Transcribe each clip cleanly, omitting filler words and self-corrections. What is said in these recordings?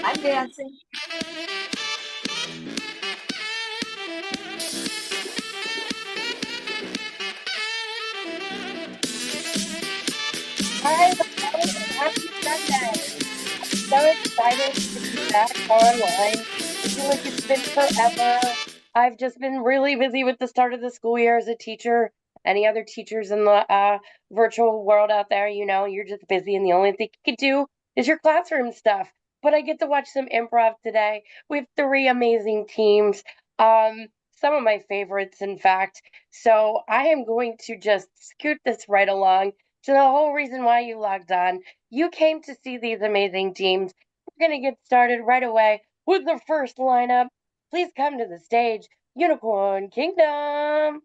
I'm dancing. Hi, hello, and happy Sunday. So excited to be back online. I feel like it's been forever. I've just been really busy with the start of the school year as a teacher. Any other teachers in the virtual world out there, you're just busy, and the only thing you can do is your classroom stuff. But I get to watch some improv today. We have three amazing teams. Some of my favorites, in fact. So I am going to just scoot this right along to the whole reason why you logged on. You came to see these amazing teams. We're going to get started right away with the first lineup. Please come to the stage, Unicorn Kingdom.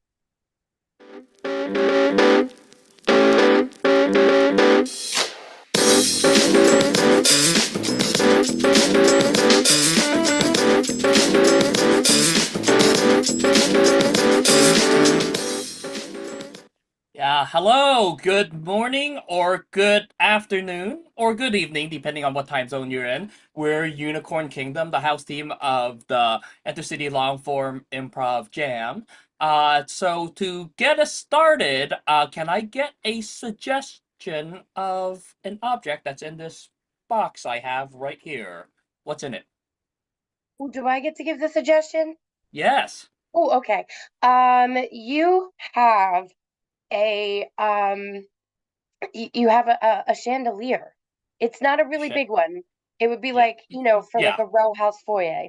Hello, good morning, or good afternoon, or good evening, depending on what time zone you're in. We're Unicorn Kingdom, the house team of the Intercity Longform Improv Jam. So to get us started, can I get a suggestion of an object that's in this box I have right here? What's in it? Ooh, do I get to give the suggestion? Yes. Oh, okay. You have a chandelier. It's not a really Shit. big one. It would be Yeah. like, for like Yeah. a row house foyer.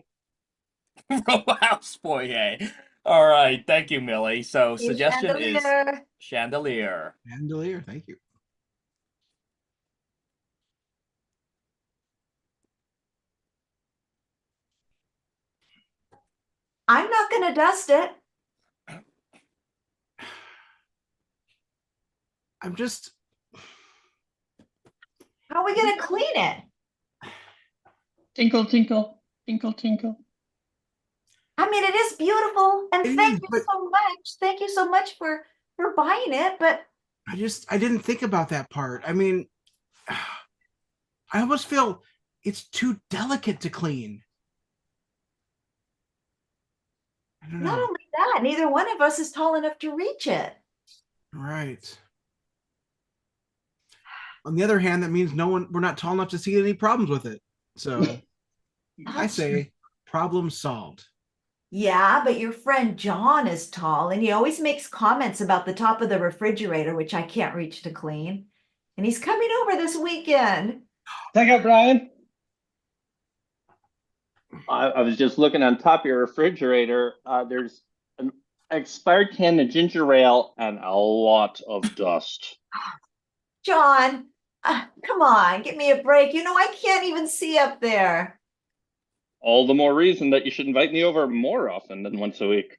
Row house foyer. All right, thank you, Millie. So, A suggestion is chandelier. chandelier. Chandelier, thank you. I'm not going to dust it. I'm just, How are we going to clean it? Tinkle, tinkle, tinkle, tinkle. I mean, it is beautiful, and it thank is, you but so much. Thank you so much for buying it. But I didn't think about that part. I mean, I almost feel it's too delicate to clean. I don't not know. only that, neither one of us is tall enough to reach it. Right. On the other hand, that means we're not tall enough to see any problems with it. So I say problem solved. Yeah, but your friend John is tall, and he always makes comments about the top of the refrigerator, which I can't reach to clean. And he's coming over this weekend. Take out Brian. I was just looking on top of your refrigerator. There's an expired can of ginger ale and a lot of dust. John, come on, give me a break. You know, I can't even see up there. All the more reason that you should invite me over more often than once a week.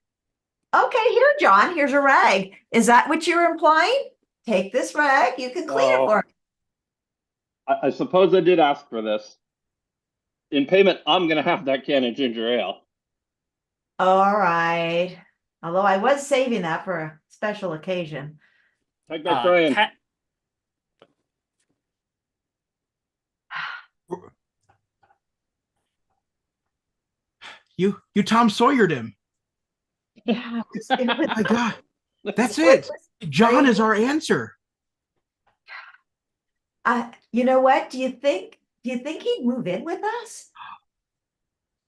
Okay, here, John, here's a rag. Is that what you're implying? Take this rag. You can clean it for me. I suppose I did ask for this. In payment, I'm going to have that can of ginger ale. All right. Although I was saving that for a special occasion. Take back Brian. Cat. You Tom Sawyered him. Yeah, Oh my God, that's it it. was John great. is our answer. You know what? Do you think he'd move in with us?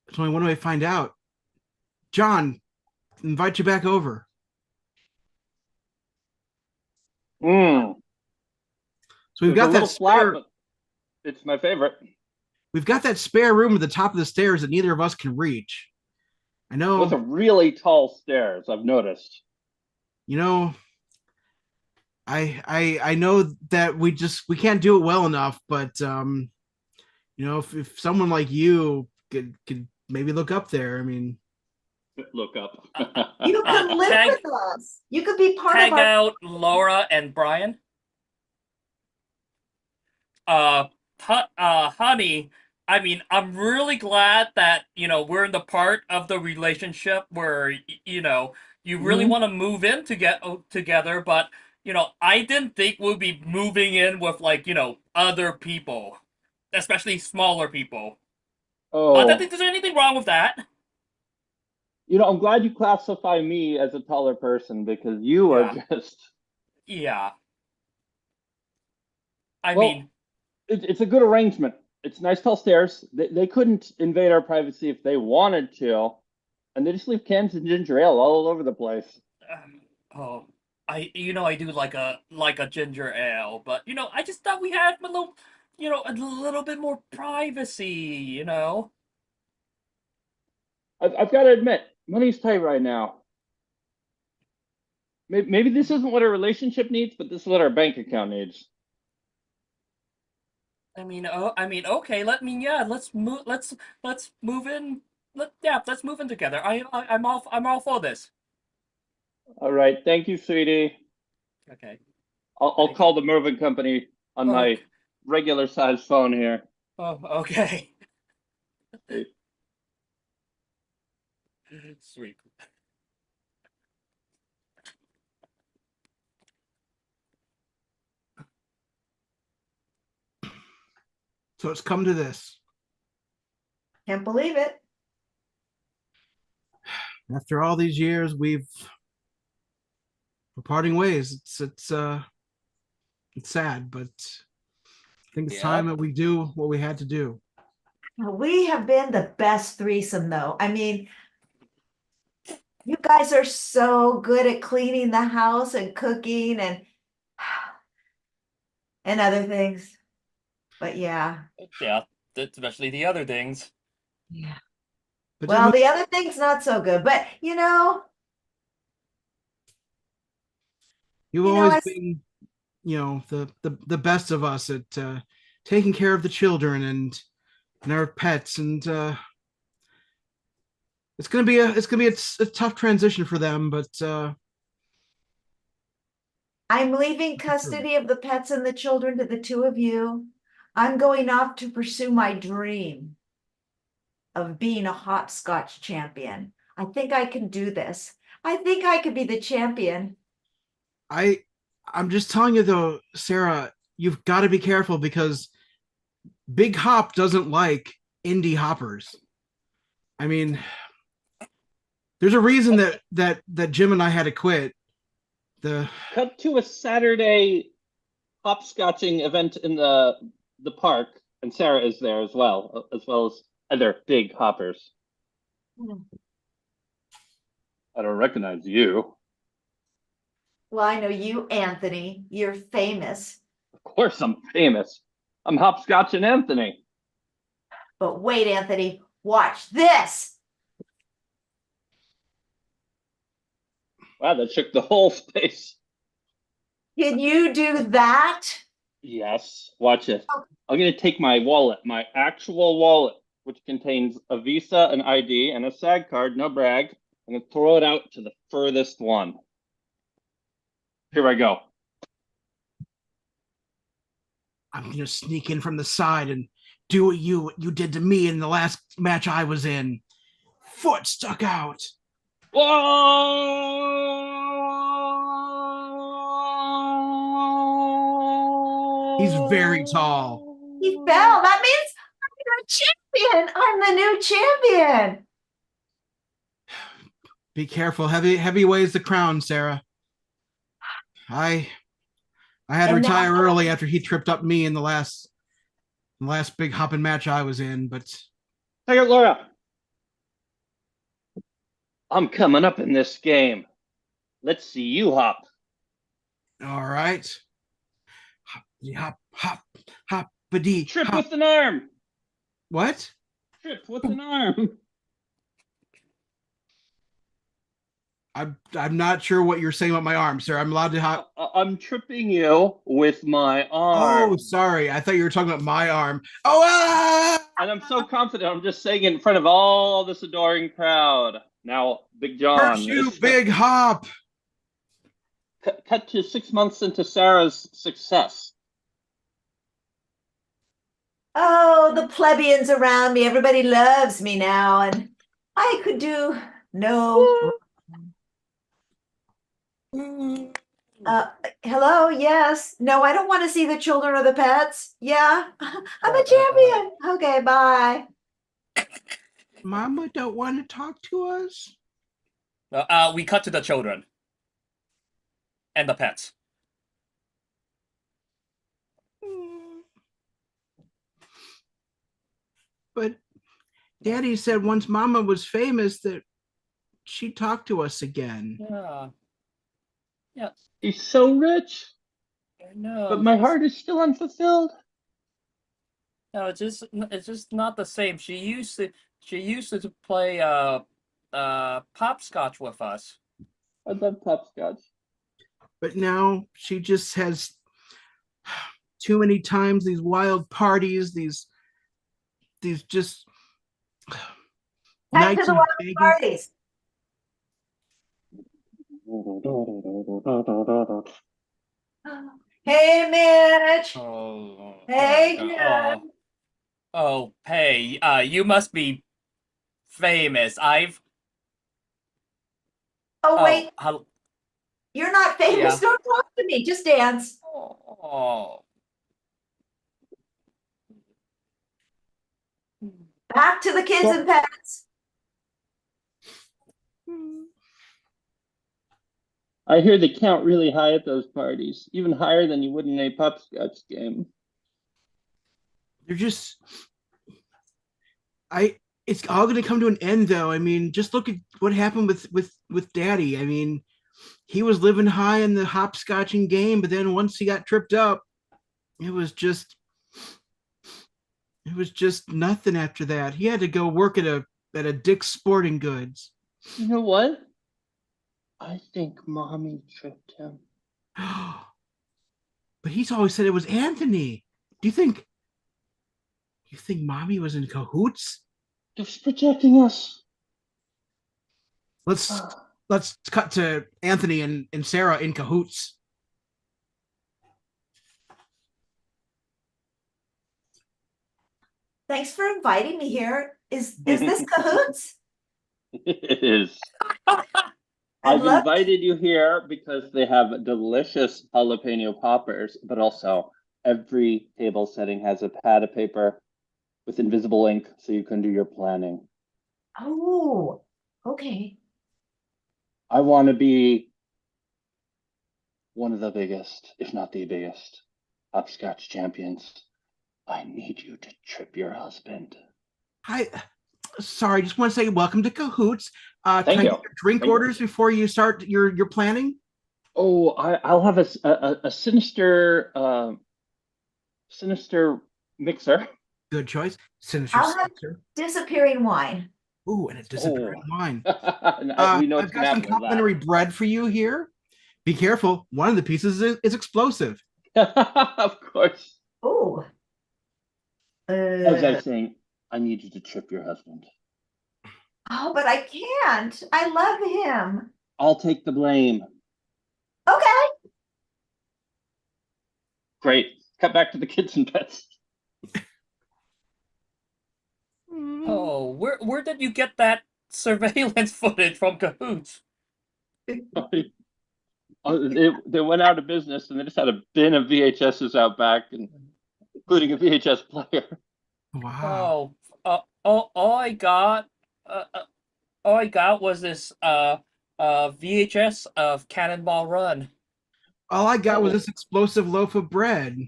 There's only one way to find out. John, invite you back over. Mmm. So we've It's a got little that flat, spare. but it's my favorite. We've got that spare room at the top of the stairs that neither of us can reach. I know. Those are really tall stairs, I've noticed. You know, I know that we can't do it well enough, but if someone like you could maybe look up there. I mean, Look up. You could live Tag, with us. You could be part of tag our. out Laura and Brian. Honey, I mean, I'm really glad that, we're in the part of the relationship where, you really mhm. want to move in to get together, but, I didn't think we'd be moving in with, like, other people, especially smaller people. I don't Oh, think there's anything wrong with that. I'm glad you classify me as a taller person because you are Yeah, just, yeah. I well, mean, it's a good arrangement. It's nice tall stairs. They couldn't invade our privacy if they wanted to, and they just leave cans of ginger ale all over the place. oh, I do like a ginger ale, but I just thought we had a little bit more privacy. I've got to admit, money's tight right now. Maybe this isn't what our relationship needs, but this is what our bank account needs. Okay. Let's move. Let's move in. Let's move in together. I'm all for this. All right, thank you, sweetie. Okay. I'll Thank you. call the moving company on Oh, my regular size phone here. okay. Hey, Sweet. So it's come to this. Can't believe it. After all these years, we're parting ways. It's sad, but I think it's time Yep. that we do what we had to do. We have been the best threesome, though. I mean, you guys are so good at cleaning the house and cooking and other things. But yeah. Yeah. Especially the other things. Yeah. But just Well, the other thing's not so good. But you've you know, always as been, the best of us at taking care of the children and our pets, and it's a tough transition for them, but I'm leaving custody of the pets and the children to the two of you. I'm going off to pursue my dream of being a hopscotch champion. I think I can do this. I think I could be the champion. I I'm just telling you though, Sarah, you've got to be careful because Big Hop doesn't like indie hoppers. I mean, there's a reason that Jim and I had to quit. The cut to a Saturday hopscotching event in the park, and Sarah is there as well as other big hoppers. I don't recognize you. Well, I know you, Anthony. You're famous. Of course, I'm famous. I'm Hopscotch and Anthony. But wait, Anthony, watch this. Wow, that shook the whole space. Can you do that? Yes, watch it. Oh. I'm gonna take my wallet, my actual wallet, which contains a Visa, an ID, and a SAG card. No brag. I'm gonna throw it out to the furthest one. Here I go. I'm gonna sneak in from the side and do what you did to me in the last match I was in. Foot stuck out. He's very tall. He fell. That means I'm the champion. I'm the new champion. Be careful. Heavy weighs the crown, Sarah. I had to And now retire early after he tripped up me in the last big hopping match I was in, but Take it, Laura. I'm coming up in this game. Let's see you hop. all right. Hop, hop, hop, badee, Trip hop. with an arm. What? Trip with an arm. I'm not sure what you're saying about my arm, sir. I'm allowed to hop. I'm tripping you with my arm. Oh, sorry. I thought you were talking about my arm. Oh, And I'm so confident. I'm just saying it in front of all this adoring crowd. Now, Big John. Curse you, big hop. Cut to 6 months into Sarah's success. Oh, the plebeians around me. Everybody loves me now, and I could do no. Hello, yes. No, I don't want to see the children or the pets. Yeah, I'm a champion. Okay, bye. Mama don't want to talk to us? We cut to the children and the pets. But Daddy said once Mama was famous that she'd talk to us again. Yeah. Yeah. He's so rich, I know. but my heart is still unfulfilled. No, it's just not the same. She used to play hopscotch with us. I love hopscotch. But now she just has too many times these wild parties, these just Back to nights the in wild Vegas. parties. Hey, Mitch. Oh, Hey, God. Jen. Hey, you must be famous. Oh, wait, Hel- you're not famous. yeah. Don't talk to me. Just dance. Oh. Back to the kids and pets. I hear they count really high at those parties, even higher than you would in a hopscotch game. They're just it's all going to come to an end though. I mean, just look at what happened with Daddy. I mean, he was living high in the hopscotching game, but then once he got tripped up, it was just nothing after that. He had to go work at a Dick's Sporting Goods. You know what? I think Mommy tripped him. But he's always said it was Anthony. Do you think Mommy was in cahoots? Just protecting us. Let's cut to Anthony and Sarah in cahoots. Thanks for inviting me here. Is this cahoots? It is. I'd I've love invited you here because they have delicious jalapeno poppers, but also every table setting has a pad of paper with invisible ink so you can do your planning. Oh, okay. I want to be one of the biggest, if not the biggest, hopscotch champions. I need you to trip your husband. Sorry, just want to say welcome to Cahoots. Thank can I you. get your drink Thank you. orders before you start your planning? Oh, I'll have a sinister sinister mixer. Good choice. Sinister I'll have Sinister. disappearing wine. Ooh, and a disappearing wine. We know I've what's gonna got some happen with complimentary bread for you here. Be careful. One of the pieces is explosive. that. Of course. Oh. As I was saying, I need you to trip your husband. Oh, but I can't. I love him. I'll take the blame. Okay. Great. Cut back to the kids and pets. Oh, where did you get that surveillance footage from Cahoots? They went out of business and they just had a bin of VHSs out back, and including a VHS player. Wow. All I got, was this VHS of Cannonball Run. All I got was Oh. this explosive loaf of bread.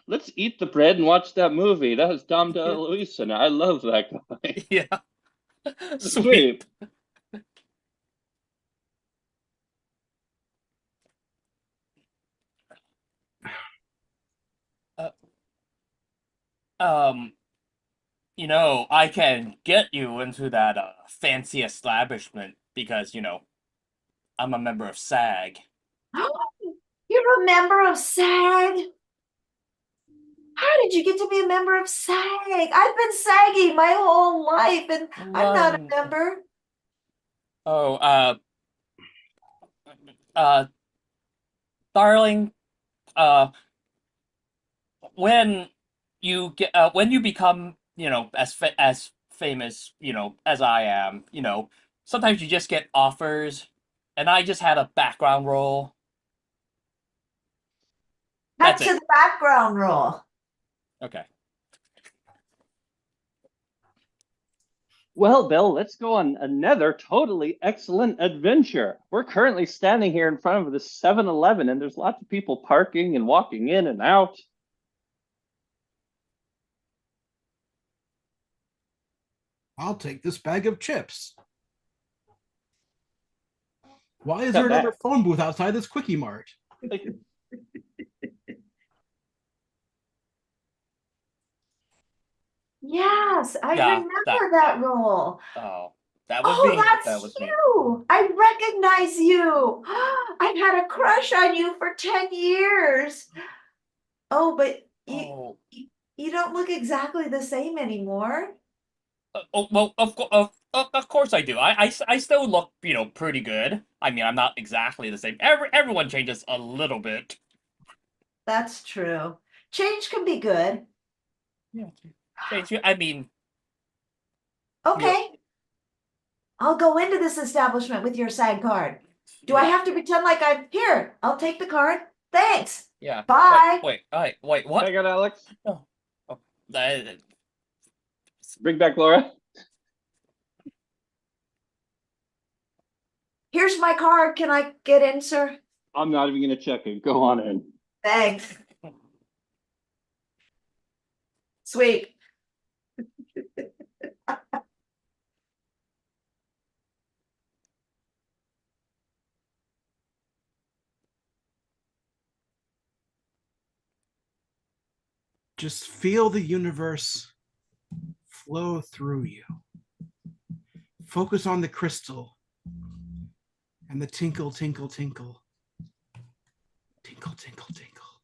Let's eat the bread and watch that movie. That was Dom DeLuise, and I love that guy. Yeah, Sweet. Um, I can get you into that fancy establishment because I'm a member of SAG. You're a member of SAG? How did you get to be a member of SAG? I've been sagging my whole life and I'm not a member. Oh, darling, when when you become, as famous, as I am, sometimes you just get offers, and I just had a background role. Cut That's to it. the background role. Okay. Well, Bill, let's go on another totally excellent adventure. We're currently standing here in front of the 7-Eleven, and there's lots of people parking and walking in and out. I'll take this bag of chips. Why is Not there another bad. phone booth outside this Quickie Mart? Yes, I Yeah, remember that role. Oh, that was Oh, me. That that's was me. you. I recognize you. I've had a crush on you for 10 years. Oh, but Oh, you don't look exactly the same anymore. oh well, of course I do. I still look, pretty good. I mean, I'm not exactly the same. Everyone changes a little bit. That's true. Change can be good. Yeah. I mean, you're Okay, I'll go into this establishment with your SAG card. Do I yeah, have to pretend like I'm here? I'll take the card. Thanks. yeah. Bye. Wait, what? Check out Alex. Oh, oh, that, Bring back Laura. Here's my card. Can I get in, sir? I'm not even gonna check it. Go on in. Thanks. Sweet. Just feel the universe flow through you. Focus on the crystal and the tinkle, tinkle, tinkle. Tinkle, tinkle, tinkle.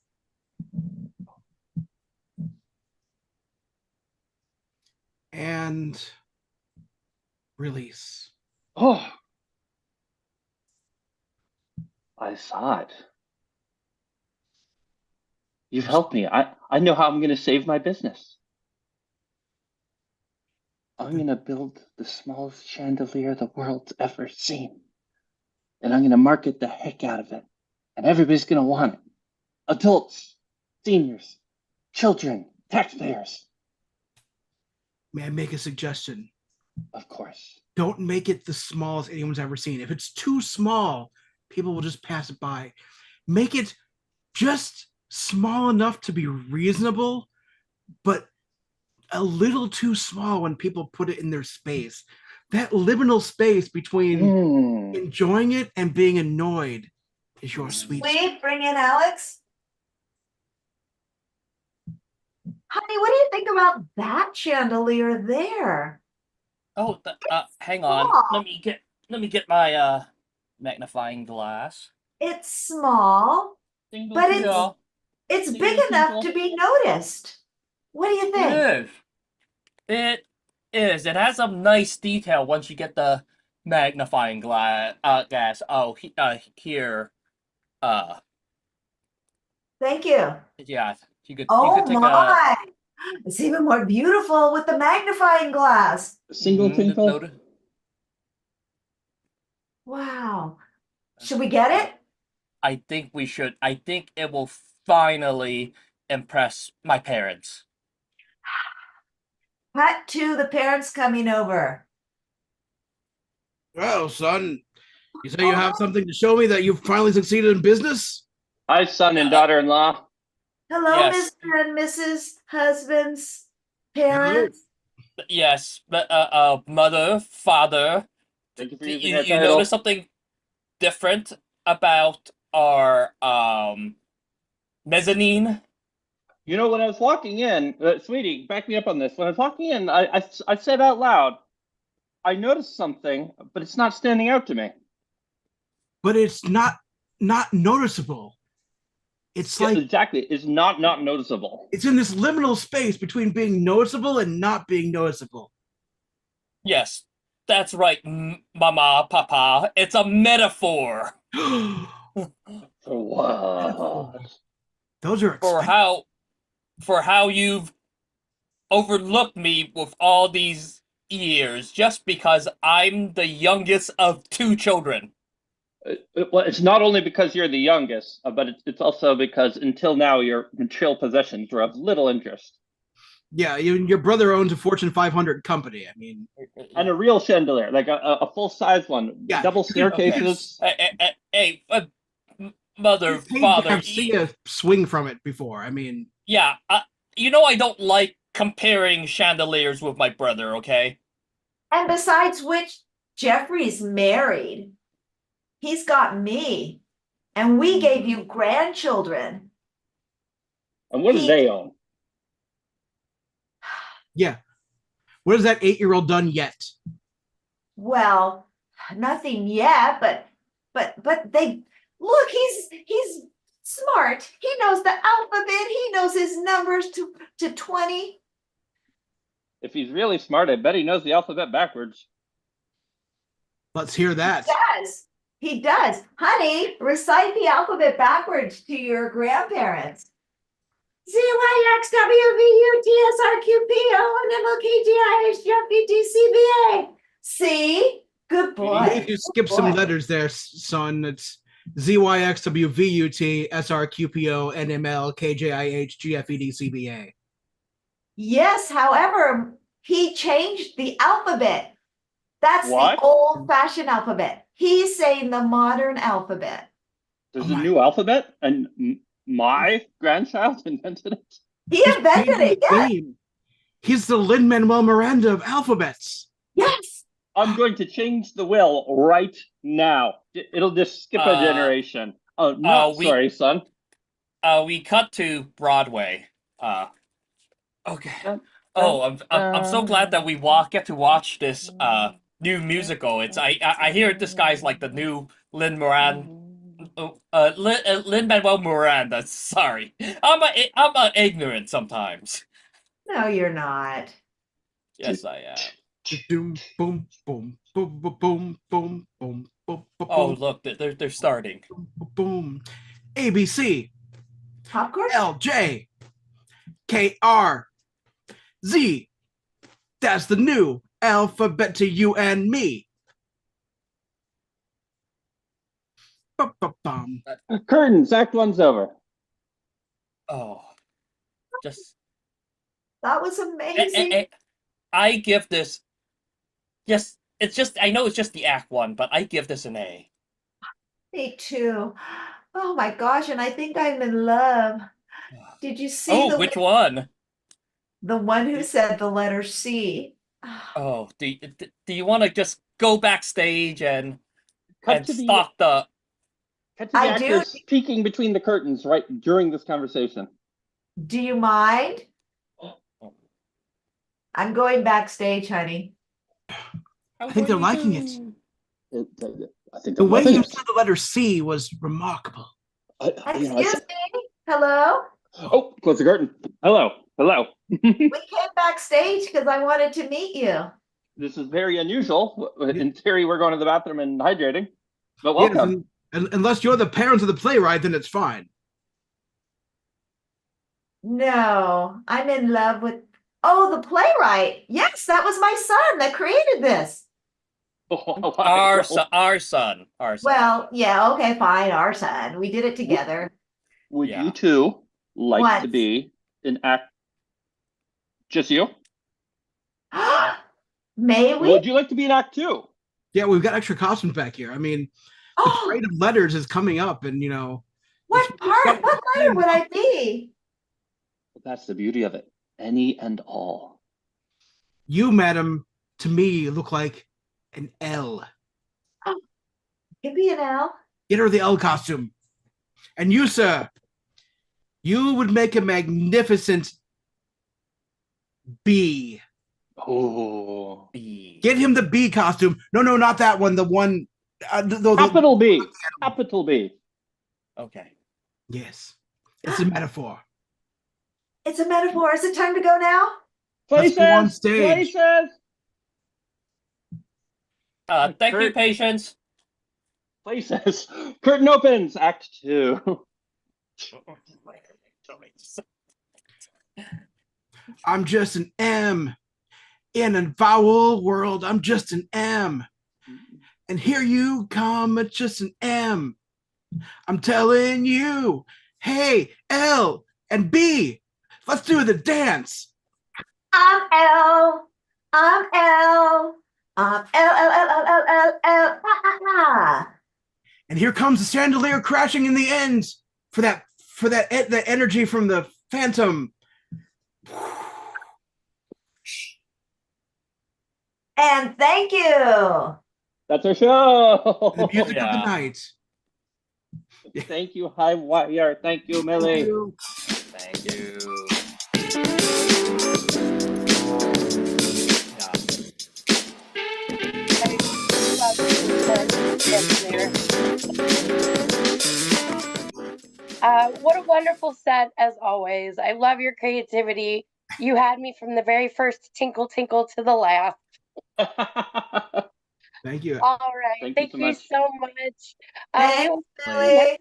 And release. Oh, I saw it. You've helped me. I know how I'm gonna save my business. I'm gonna build the smallest chandelier the world's ever seen. And I'm gonna market the heck out of it. And everybody's gonna want it. Adults, seniors, children, taxpayers. May I make a suggestion? Of course. Don't make it the smallest anyone's ever seen. If it's too small, people will just pass it by. Make it just small enough to be reasonable, but a little too small when people put it in their space. That liminal space between enjoying it and being annoyed is your sweet spot. Wait, bring in Alex. Honey, what do you think about that chandelier there? oh, hang on. Small. Let me get my magnifying glass. It's small, Single but tinkle. it's Tinkle, big enough tinkle. to be noticed. What do you think? It is. It is. It has some nice detail once you get the magnifying glass. Oh, here. Thank you. Yeah. You could Oh take my, it's even more beautiful with the magnifying glass. Single tinkle. note. Wow. Should we get it? I think we should. I think it will finally impress my parents. Cut to the parents coming over. Well, son, you say you have something to show me that you've finally succeeded in business? Hi, son and daughter-in-law. Hello, Yes. Mr. and Mrs. Husbands, parents. Yes, but mother, father. Thank you for You, using our you title. notice something different about our mezzanine? You know, when I was walking in, sweetie, back me up on this. When I was walking in, I said out loud, I noticed something, but it's not standing out to me. But it's not noticeable. It's Yeah, like exactly. It's not noticeable. it's in this liminal space between being noticeable and not being noticeable. Yes, that's right, Mama, Papa. It's a metaphor What? Those are for expensive. how you've overlooked me with all these years just because I'm the youngest of two children. Well, it's not only because you're the youngest, but it's also because until now your material possessions were of little interest. Yeah, your brother owns a Fortune 500 company. I mean, And a real chandelier, like a full size one, yeah. double Okay. staircases. Hey, mother, He's paid to father. have Sia swing from it before. I mean, Yeah, you know I don't like comparing chandeliers with my brother. Okay. And besides which, Jeffrey's married. He's got me. And we gave you grandchildren. And what do He, they own? yeah. What has that 8-year-old done yet? well, nothing yet, but they look, he's smart. He knows the alphabet, he knows his numbers to 20. If he's really smart, I bet he knows the alphabet backwards. Let's hear that. He does. Honey, recite the alphabet backwards to your grandparents. ZYXWVUTSRQPONMLKGIHGFEDCBA. See? Good I boy. believe you skipped some letters there, son. It's ZYXWVUTSRQPONMLKJIHGFEDCBA. Yes, however, he changed the alphabet. That's the What? old-fashioned alphabet. He's saying the modern alphabet. There's Oh a my- new alphabet, and my grandchild invented it. He invented changing it, the yes. name. He's the Lin-Manuel Miranda of alphabets. Yes. I'm going to change the will right now. It'll just skip a generation. Oh, not we- sorry, son. We cut to Broadway. Okay. Oh, I'm so glad that we get to watch this new musical. I hear this guy's like the new Lin-Manuel Miranda. Sorry, I'm ignorant sometimes. No, you're not. Yes, I am. Boom, boom, boom, boom, boom, boom, boom, boom, boom, Oh, boom, look, they're starting. boom. ABC, Popcorn? LJ, KR, Z. That's the new alphabet to you and me. Bum. Curtains, Act One's over. Oh, just That was amazing. I give this. Yes, it's just I know it's just the Act One, but I give this an A. Me too. Oh my gosh, and I think I'm in love. Did you see Oh, which one? the one who said the letter C? Oh, do you want to just go backstage and Cut to the stalk the? cut to the I do. actors peeking between the curtains right during this conversation. Do you mind? I'm going backstage, honey. I think they're liking it. I think The way loving you it. said the letter C was remarkable. Excuse me? Hello? Oh, close the curtain. Hello. We came backstage because I wanted to meet you. This is very unusual. In theory, we're going to the bathroom and hydrating. But Yes, welcome. unless you're the parents of the playwright, then it's fine. No, I'm in love with, oh, the playwright. Yes, that was my son that created this. Our son. Well, yeah, okay, fine, our son. We did it together. Would Yeah. you two like to Once. be in act? Just you? May we? Would you like to be in act two? Yeah, we've got extra costumes back here. I mean, the Oh, parade of letters is coming up, and what part? What letter would I be? That's the beauty of it. Any and all. you, madam, to me look like an L. Give me an L. Get her the L costume. And you, sir, you would make a magnificent B. Oh. B. Get him the B costume. No, not that one. The one. Capital B. Capital B. Okay. Yes, it's a metaphor. It's a metaphor. Is it time to go now? Let's go on Places. stage. Places. Thank you, patience. Places. Curtain opens. Act two. I'm just an M. In a vowel world, I'm just an M. And here you come, it's just an M. I'm telling you, hey, L and B, let's do the dance. I'm L. I'm L. I'm L, L, L, L, L, L, L. Ah, ah, ah. And here comes the chandelier crashing in the end for the energy from the phantom. And thank you. That's our The show. music of the Yeah. night. Thank you, Highwire. Thank you, Millie. Thank you. Thank you. Yeah. What a wonderful set, as always. I love your creativity. You had me from the very first tinkle tinkle to the last. Thank you. All right. Thank you so much. So much. We Thanks, will Billy.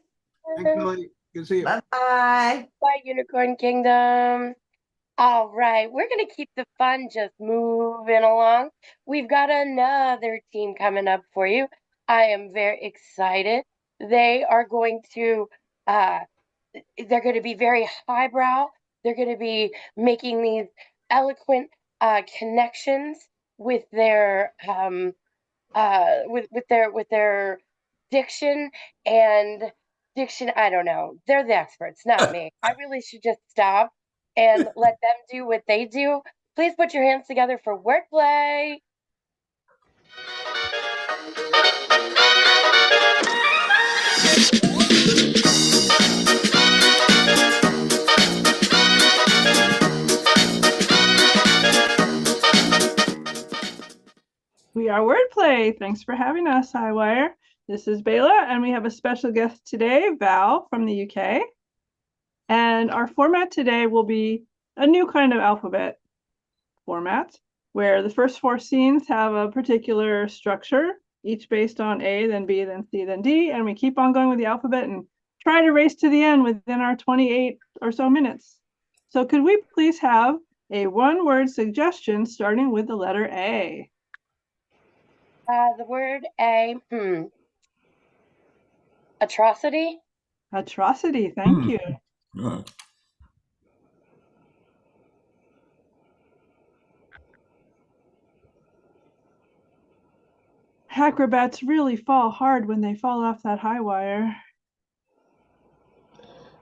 Thanks, Billy. Good to see you. Bye-bye. Bye, Unicorn Kingdom. All right, we're going to keep the fun just moving along. We've got another team coming up for you. I am very excited. They are going to they're going to be very highbrow. They're going to be making these eloquent connections with their with their diction and diction. I don't know. They're the experts, not me. I really should just stop and let them do what they do. Please put your hands together for wordplay. We are Wordplay. Thanks for having us, Highwire. This is Bela, and we have a special guest today, Val from the UK. And our format today will be a new kind of alphabet format, where the first 4 scenes have a particular structure, each based on A, then B, then C, then D, and we keep on going with the alphabet and try to race to the end within our 28 or so minutes. So could we please have a one-word suggestion starting with the letter A? The word A. Atrocity. Atrocity, thank you. Acrobats really fall hard when they fall off that high wire.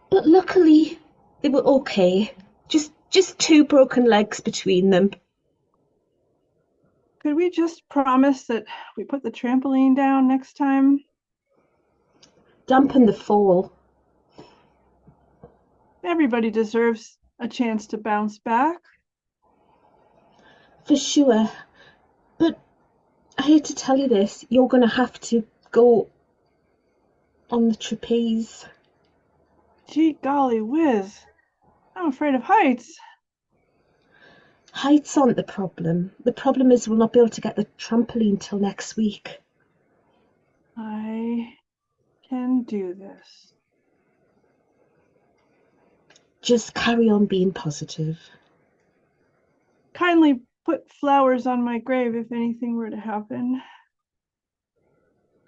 But luckily, they were okay. Just 2 broken legs between them. Could we just promise that we put the trampoline down next time? Dampen the fall. Everybody deserves a chance to bounce back. For sure. But I hate to tell you this, you're going to have to go on the trapeze. Gee golly whiz, I'm afraid of heights. Heights aren't the problem. The problem is we'll not be able to get the trampoline till next week. I can do this. Just carry on being positive. Kindly put flowers on my grave if anything were to happen.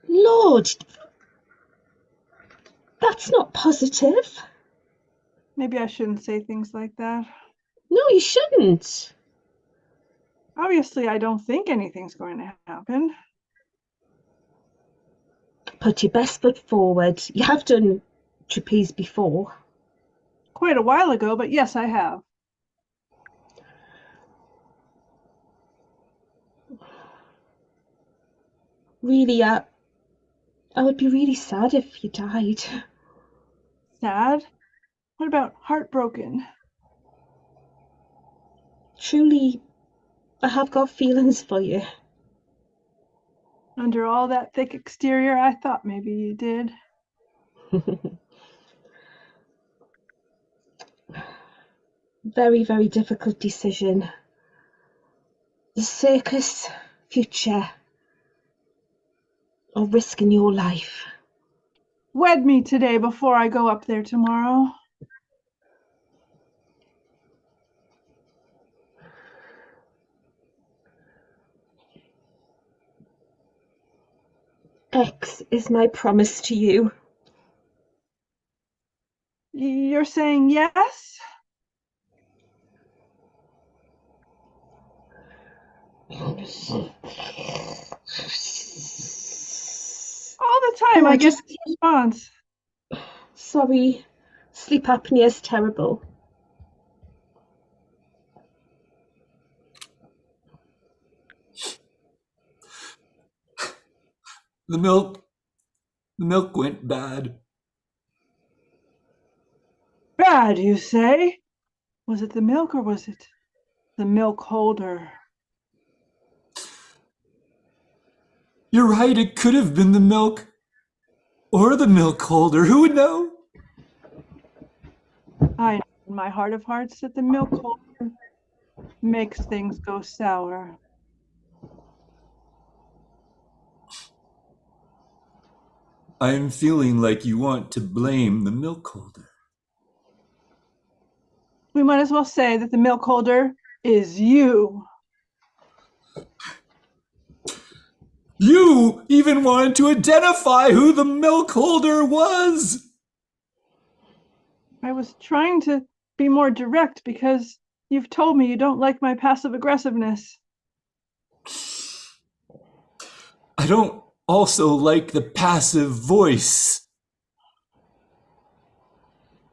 Lord, that's not positive. Maybe I shouldn't say things like that. No, you shouldn't. Obviously, I don't think anything's going to happen. Put your best foot forward. You have done trapeze before. Quite a while ago, but yes, I have. Really, I would be really sad if you died. Sad? What about heartbroken? Truly, I have got feelings for you. Under all that thick exterior, I thought maybe you did. Very, very difficult decision. The circus future or risking your life. Wed me today before I go up there tomorrow. X is my promise to you. You're saying yes? All the time Oh, I get this response. Sorry, sleep apnea is terrible. The milk went bad. Bad, you say? Was it the milk or was it the milk holder? You're right, it could have been the milk or the milk holder. Who would know? I know in my heart of hearts that the milk holder makes things go sour. I'm feeling like you want to blame the milk holder. We might as well say that the milk holder is you. You even wanted to identify who the milk holder was. I was trying to be more direct because you've told me you don't like my passive aggressiveness. I don't also like the passive voice.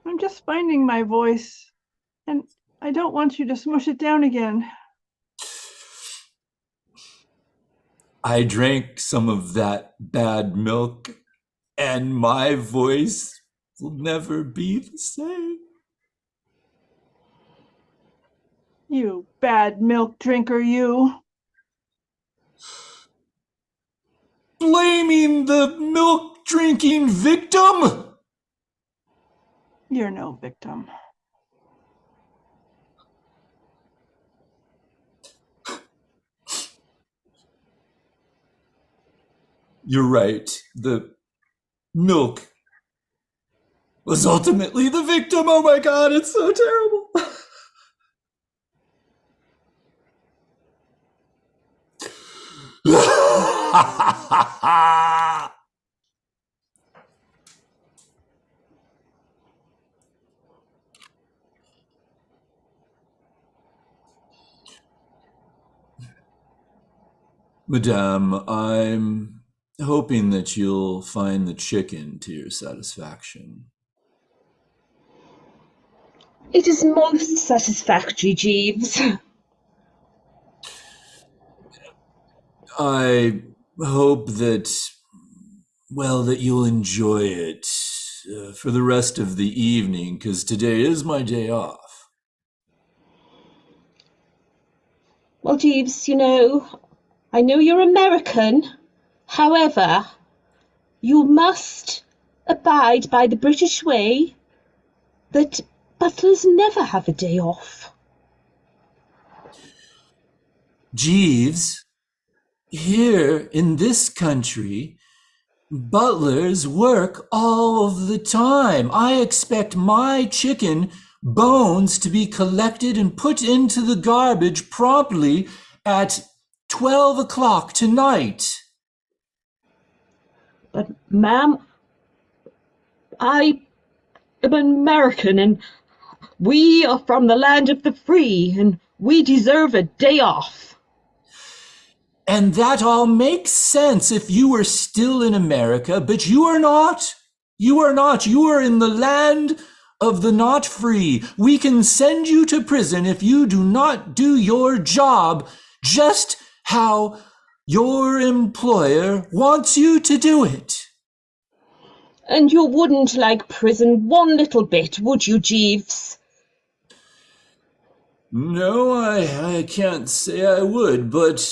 I'm just finding my voice, and I don't want you to smush it down again. I drank some of that bad milk, and my voice will never be the same. You bad milk drinker, you. Blaming the milk drinking victim? You're no victim. You're right. The milk was ultimately the victim. Oh my God, it's so terrible. Madame, I'm hoping that you'll find the chicken to your satisfaction. It is most satisfactory, Jeeves. I hope that, well, that you'll enjoy it for the rest of the evening, because today is my day off. Well, Jeeves, I know you're American. However, you must abide by the British way that butlers never have a day off. Jeeves, here in this country, butlers work all of the time. I expect my chicken bones to be collected and put into the garbage promptly at 12 o'clock tonight. But, ma'am, I am an American and we are from the land of the free and we deserve a day off. And that all makes sense if you were still in America, but you are not. You are not. You are in the land of the not free. We can send you to prison if you do not do your job just how your employer wants you to do it. And you wouldn't like prison one little bit, would you, Jeeves? No, I can't say I would, but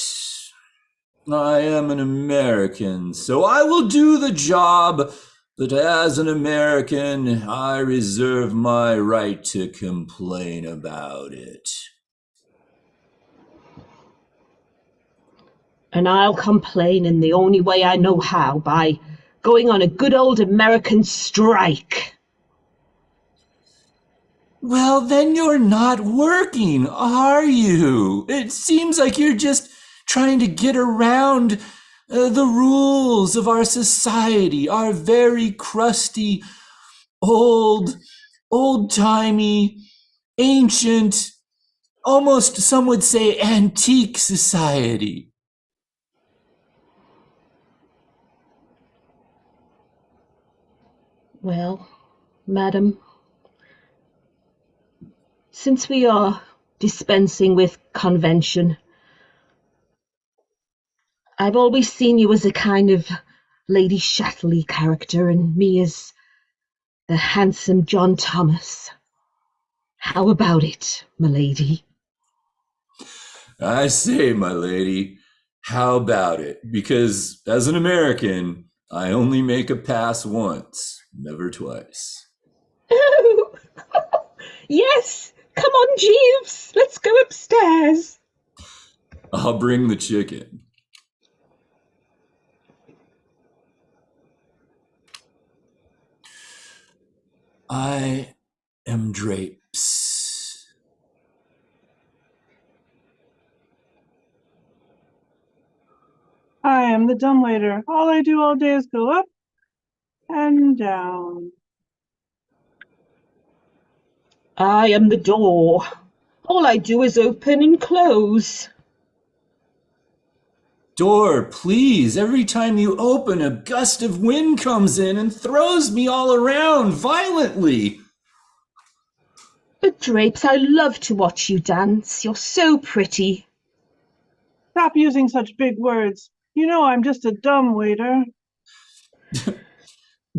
I am an American, so I will do the job, but as an American, I reserve my right to complain about it. And I'll complain in the only way I know how, by going on a good old American strike. Well, then you're not working, are you? It seems like you're just trying to get around the rules of our society, our very crusty, old-timey, ancient almost some would say antique society. Well, madam, since we are dispensing with convention, I've always seen you as a kind of Lady Chatterley character and me as the handsome John Thomas. How about it, m'lady? I say, my lady, how about it? Because as an American, I only make a pass once, never twice. Oh, yes! Come on, Jeeves! Let's go upstairs! I'll bring the chicken. I am Drapes. I am the dumbwaiter. All I do all day is go up and down. I am the door. All I do is open and close. Door, please. Every time you open, a gust of wind comes in and throws me all around violently. But Drapes, I love to watch you dance. You're so pretty. Stop using such big words. You know I'm just a dumbwaiter.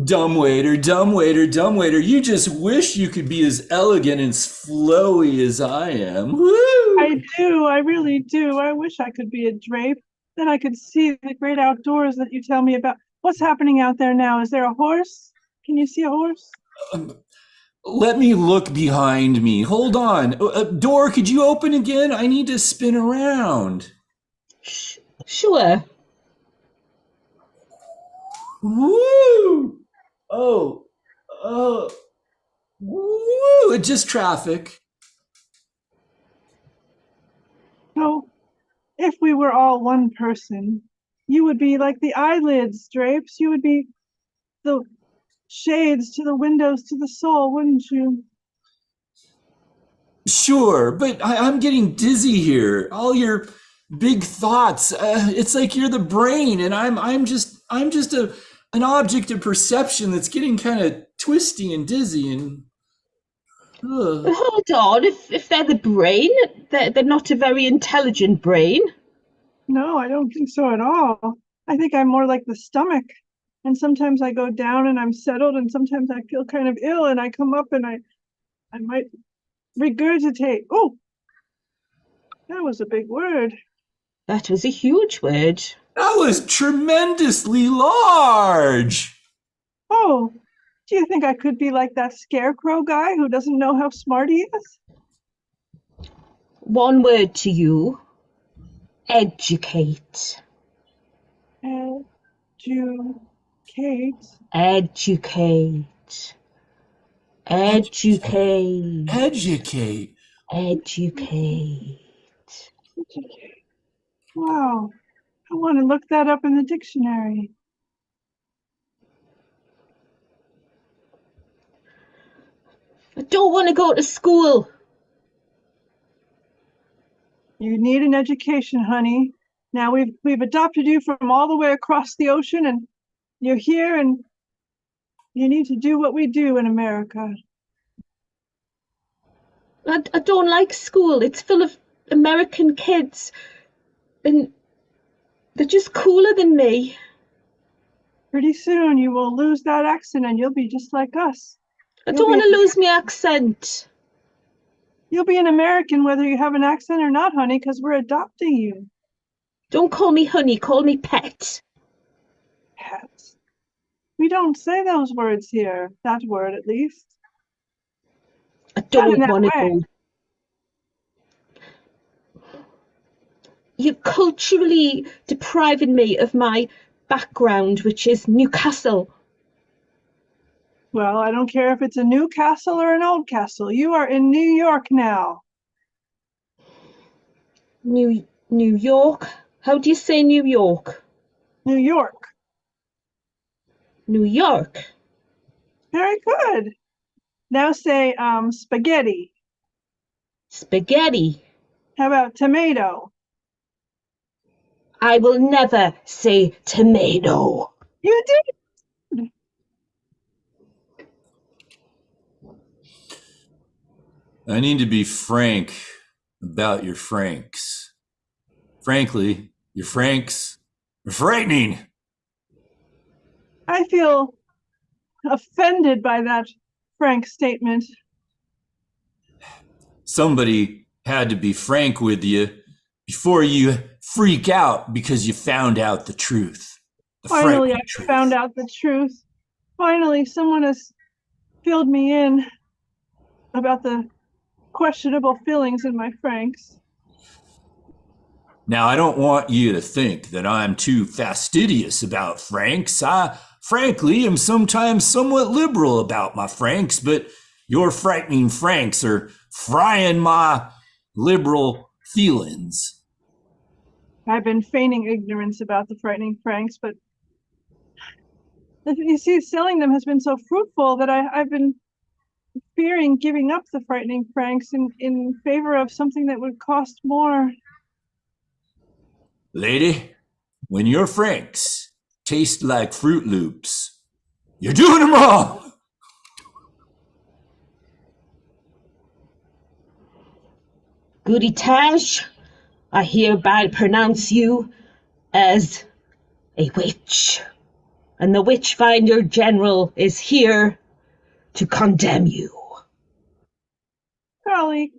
Dumbwaiter, dumbwaiter, dumbwaiter. You just wish you could be as elegant and flowy as I am. Woo! I do, I really do. I wish I could be a drape. Then I could see the great outdoors that you tell me about. What's happening out there now? Is there a horse? Can you see a horse? Let me look behind me. Hold on. Door, could you open again? I need to spin around. Sure. Woo! Oh, woo! It's just traffic. So, if we were all one person, you would be like the eyelids, Drapes. You would be the shades to the windows to the soul, wouldn't you? Sure, but I'm getting dizzy here. All your big thoughts. It's like you're the brain, and I'm just an object of perception that's getting kind of twisty and dizzy and. But hold on, if they're the brain, they're not a very intelligent brain. No, I don't think so at all. I think I'm more like the stomach. And sometimes I go down and I'm settled, and sometimes I feel kind of ill and I come up and I might regurgitate. Oh, that was a big word. That was a huge word. That was tremendously large. Oh, do you think I could be like that scarecrow guy who doesn't know how smart he is? One word to you. Educate. Educate. Educate. Educate. Educate. Educate. Wow. I want to look that up in the dictionary. I don't want to go to school. You need an education, honey. Now we've adopted you from all the way across the ocean, and you're here, and you need to do what we do in America. I don't like school. It's full of American kids. And they're just cooler than me. Pretty soon you will lose that accent and you'll be just like us. I don't want to lose my accent. You'll be an American whether you have an accent or not, honey, because we're adopting you. Don't call me honey, call me pet. Pet. We don't say those words here. That word, at least. I don't want to go. You're culturally depriving me of my background, which is Newcastle. Well, I don't care if it's a new castle or an old castle. You are in New York now. New York? How do you say New York? New York. New York. Very good. Now say spaghetti. Spaghetti. How about tomato? I will never say tomato. You did. I need to be frank about your Franks. Frankly, your Franks are frightening. I feel offended by that frank statement. Somebody had to be frank with you before you freak out because you found out the truth. The Finally, I frightening truth. found out the truth. Finally, someone has filled me in about the questionable feelings in my franks. Now, I don't want you to think that I'm too fastidious about Franks. I, frankly, am sometimes somewhat liberal about my Franks, but your frightening Franks are frying my liberal feelings. I've been feigning ignorance about the frightening franks, but you see, selling them has been so fruitful that I've been fearing giving up the frightening franks in favor of something that would cost more. Lady, when your Franks taste like Fruit Loops, you're doing them wrong. Goody Tash, I hereby pronounce you as a witch, and the Witchfinder General is here to condemn you. Golly,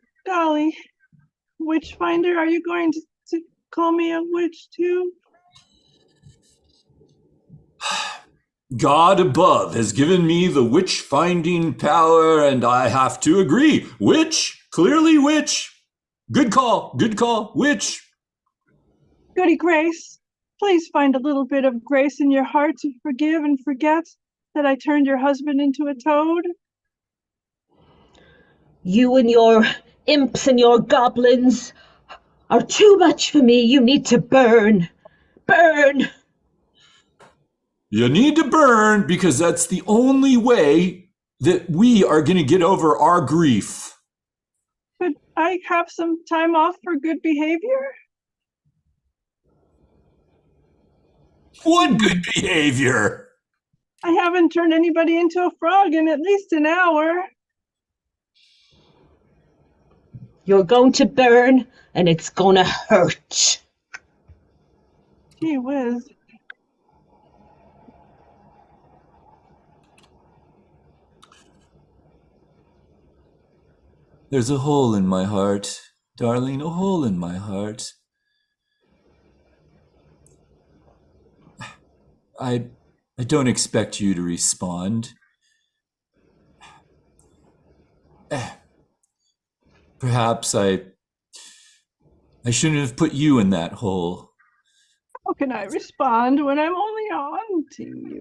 Witchfinder, are you going to call me a witch too? God above has given me the witch-finding power, and I have to agree. Witch, clearly witch. Good call, witch. Goody Grace, please find a little bit of grace in your heart to forgive and forget that I turned your husband into a toad. You and your imps and your goblins are too much for me. You need to burn. Burn! You need to burn because that's the only way that we are going to get over our grief. Could I have some time off for good behavior? What good behavior? I haven't turned anybody into a frog in at least an hour. You're going to burn, and it's gonna hurt. Gee whiz. There's a hole in my heart, darling, a hole in my heart. I don't expect you to respond. Perhaps I shouldn't have put you in that hole. How can I respond when I'm only haunting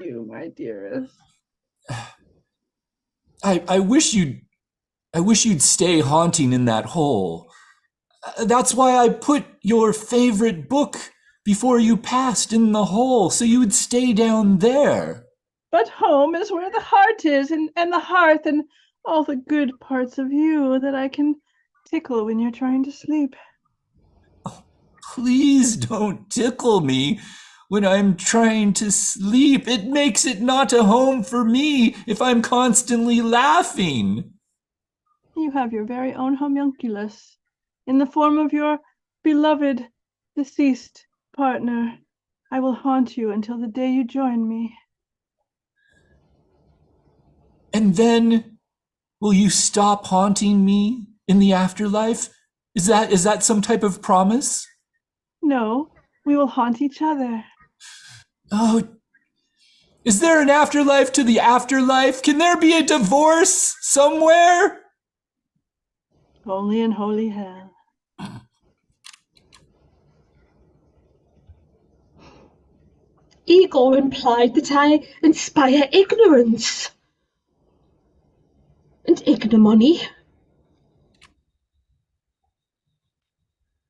you, my dearest? I wish you'd stay haunting in that hole. That's why I put your favorite book before you passed in the hole, so you would stay down there. But home is where the heart is, and the hearth, and all the good parts of you that I can tickle when you're trying to sleep. Please don't tickle me when I'm trying to sleep. It makes it not a home for me if I'm constantly laughing. You have your very own homunculus in the form of your beloved deceased partner. I will haunt you until the day you join me. And then, will you stop haunting me in the afterlife? Is that some type of promise? No, we will haunt each other. Oh, is there an afterlife to the afterlife? Can there be a divorce somewhere? Only in holy hell. Igor implied that I inspire ignorance and ignominy.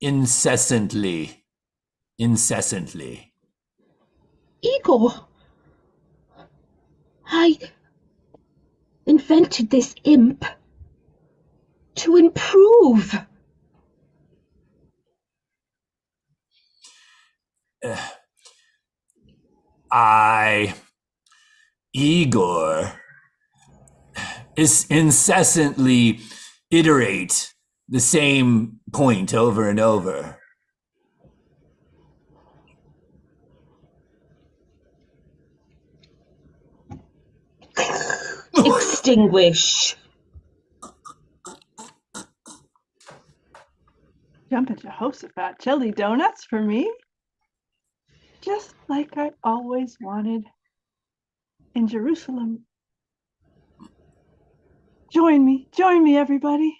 Incessantly. Igor, I invented this imp to improve Igor, is incessantly iterate the same point over and over. Extinguish. Jump into Jehoshaphat jelly donuts for me. Just like I always wanted in Jerusalem. Join me, everybody.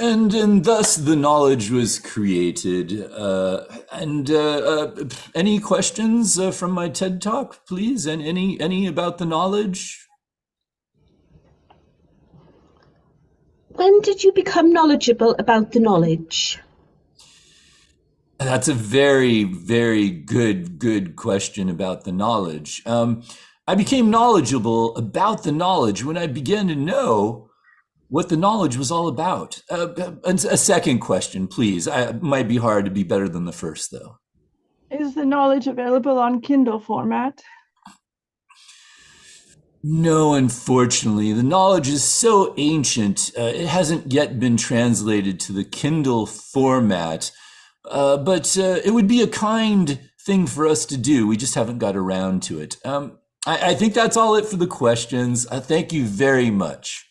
And thus the knowledge was created. Any questions from my TED Talk, please? And any about the knowledge? When did you become knowledgeable about the knowledge? That's a very, very good question about the knowledge. I became knowledgeable about the knowledge when I began to know what the knowledge was all about. A second question, please. It might be hard to be better than the first, though. Is the knowledge available on Kindle format? No, unfortunately. The knowledge is so ancient, it hasn't yet been translated to the Kindle format. But it would be a kind thing for us to do. We just haven't got around to it. I think that's all it for the questions. Thank you very much.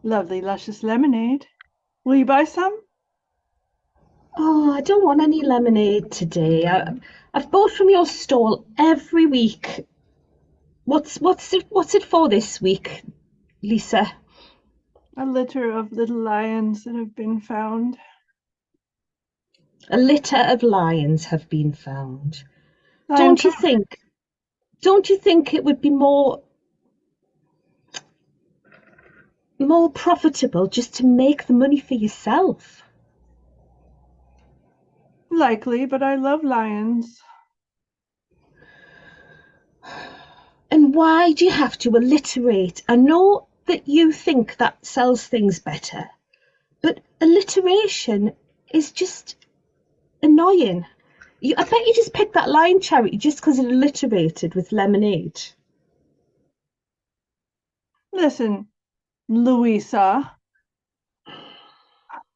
Lovely, luscious lemonade. Will you buy some? Oh, I don't want any lemonade today. I've bought from your stall every week. What's it for this week, Lisa? A litter of little lions that have been found. A litter of lions have been found. Lion Don't you think it would be more profitable just to make the money for yourself? Likely, but I love lions. And why do you have to alliterate? I know that you think that sells things better, but alliteration is just annoying. I bet you just picked that lion charity just because it alliterated with lemonade. Listen, Louisa.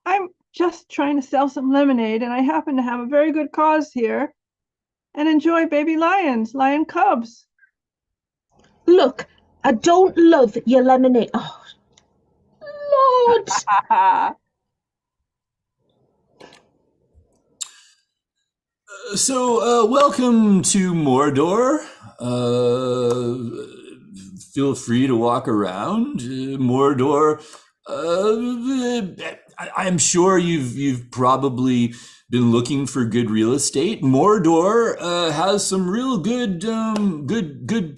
I'm just trying to sell some lemonade, and I happen to have a very good cause here and enjoy baby lions, lion cubs. Look, I don't love your lemonade. Oh, Lord. So, welcome to Mordor. Feel free to walk around. Mordor. I'm sure you've probably been looking for good real estate. Mordor has some real good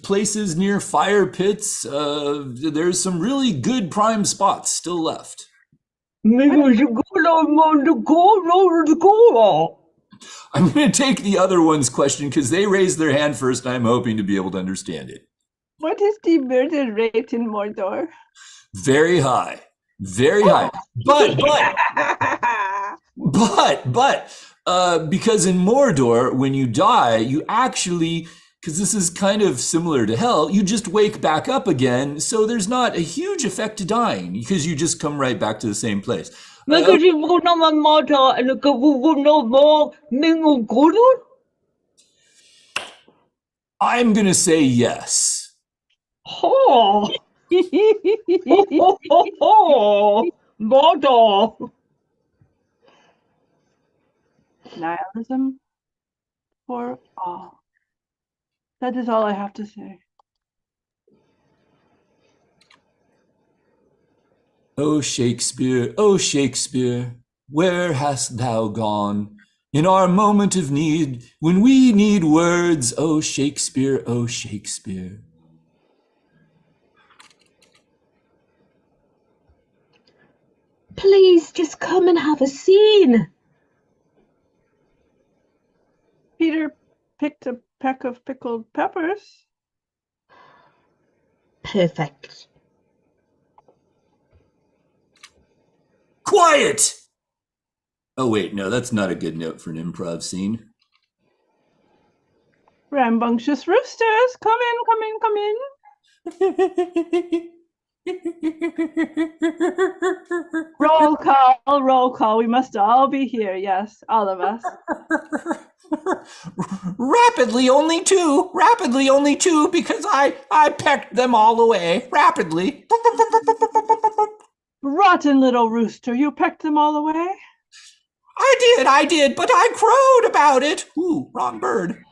places near fire pits. There's some really good prime spots still left. I'm going to take the other one's question because they raised their hand first, and I'm hoping to be able to understand it. What is the murder rate in Mordor? Very high. Very high. But, because in Mordor, when you die, you actually, because this is kind of similar to hell, you just wake back up again. So there's not a huge effect to dying because you just come right back to the same place. I'm going to say yes. Oh. Mordor. Nihilism for all. That is all I have to say. O Shakespeare, where hast thou gone? In our moment of need, when we need words, O Shakespeare, O Shakespeare. Please just come and have a scene. Peter picked a peck of pickled peppers. perfect. Quiet! Oh, wait, no, that's not a good note for an improv scene. Rambunctious roosters, come in, come in, come in. Roll call, roll call. We must all be here. Yes, all of us. Rapidly, only two, because I pecked them all away, rapidly. Rotten little rooster, you pecked them all away? I did, but I crowed about it. Ooh, wrong bird.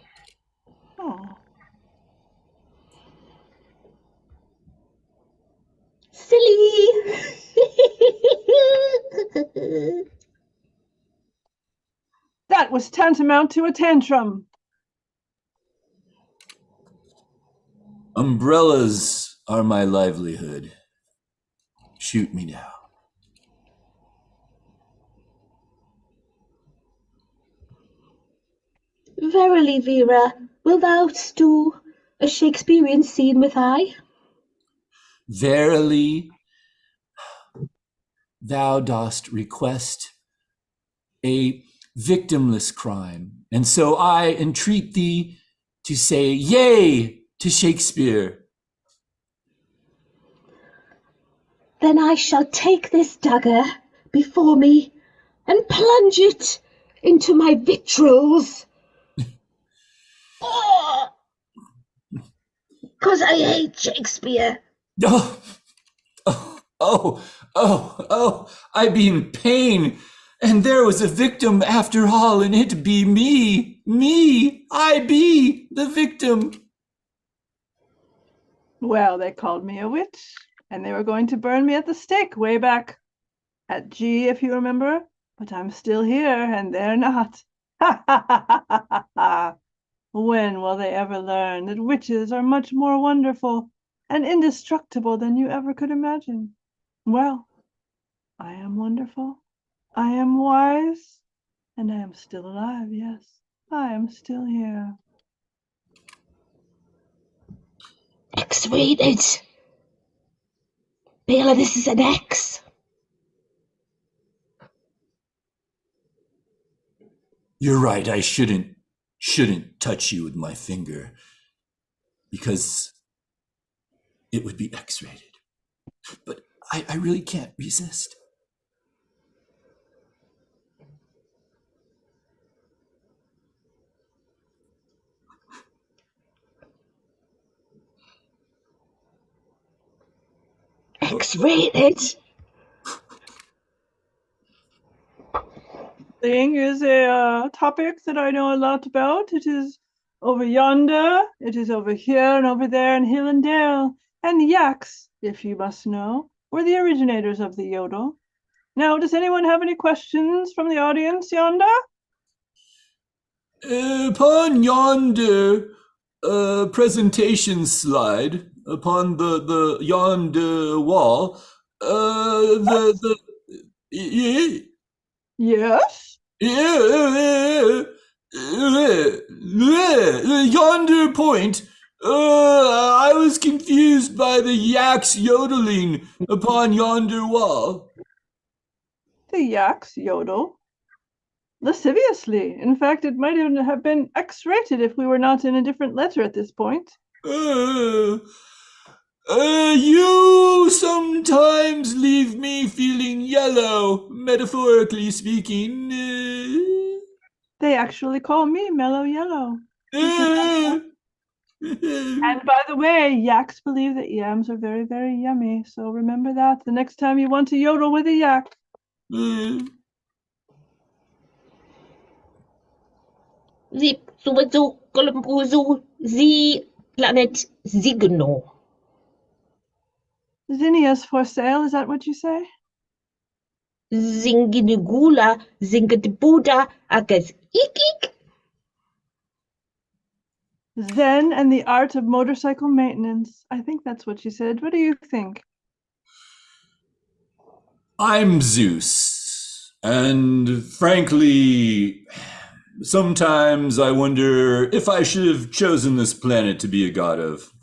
Oh. Silly. That was tantamount to a tantrum. Umbrellas are my livelihood. Shoot me now. Verily, Vera, wilt thou do a Shakespearean scene with I? Verily, thou dost request a victimless crime, and so I entreat thee to say yea to Shakespeare. Then I shall take this dagger before me and plunge it into my victuals. 'Cause I hate Shakespeare. Oh, I be in pain, and there was a victim after all, and it be me, I be the victim. Well, they called me a witch, and they were going to burn me at the stake way back at G, if you remember, but I'm still here, and they're not. Ha ha ha ha ha ha! When will they ever learn that witches are much more wonderful and indestructible than you ever could imagine? Well, I am wonderful, I am wise, and I am still alive, yes, I am still here. X-rated. Bela, this is an X. You're right, I shouldn't touch you with my finger, because it would be X-rated. But I really can't resist. X-rated. Thing is a topic that I know a lot about. It is over yonder, it is over here and over there in hill and dale. And the yaks, if you must know, were the originators of the yodel. Now, does anyone have any questions from the audience yonder? Upon yonder presentation slide, upon the yonder wall, Yes? Yonder point. I was confused by the yaks yodeling upon yonder wall. The yaks yodel lasciviously. In fact, it might even have been X-rated if we were not in a different letter at this point. You sometimes leave me feeling yellow, metaphorically speaking. They actually call me Mellow Yellow. And by the way, yaks believe that yams are very, very yummy. So remember that the next time you want to yodel with a yak. The planet Zigno. Zinnia's for sale, is that what you say? Zinginugula, Zingabuda, Akas Ikik. Zen and the art of motorcycle maintenance. I think that's what she said. What do you think? I'm Zeus, and frankly, sometimes I wonder if I should have chosen this planet to be a god of.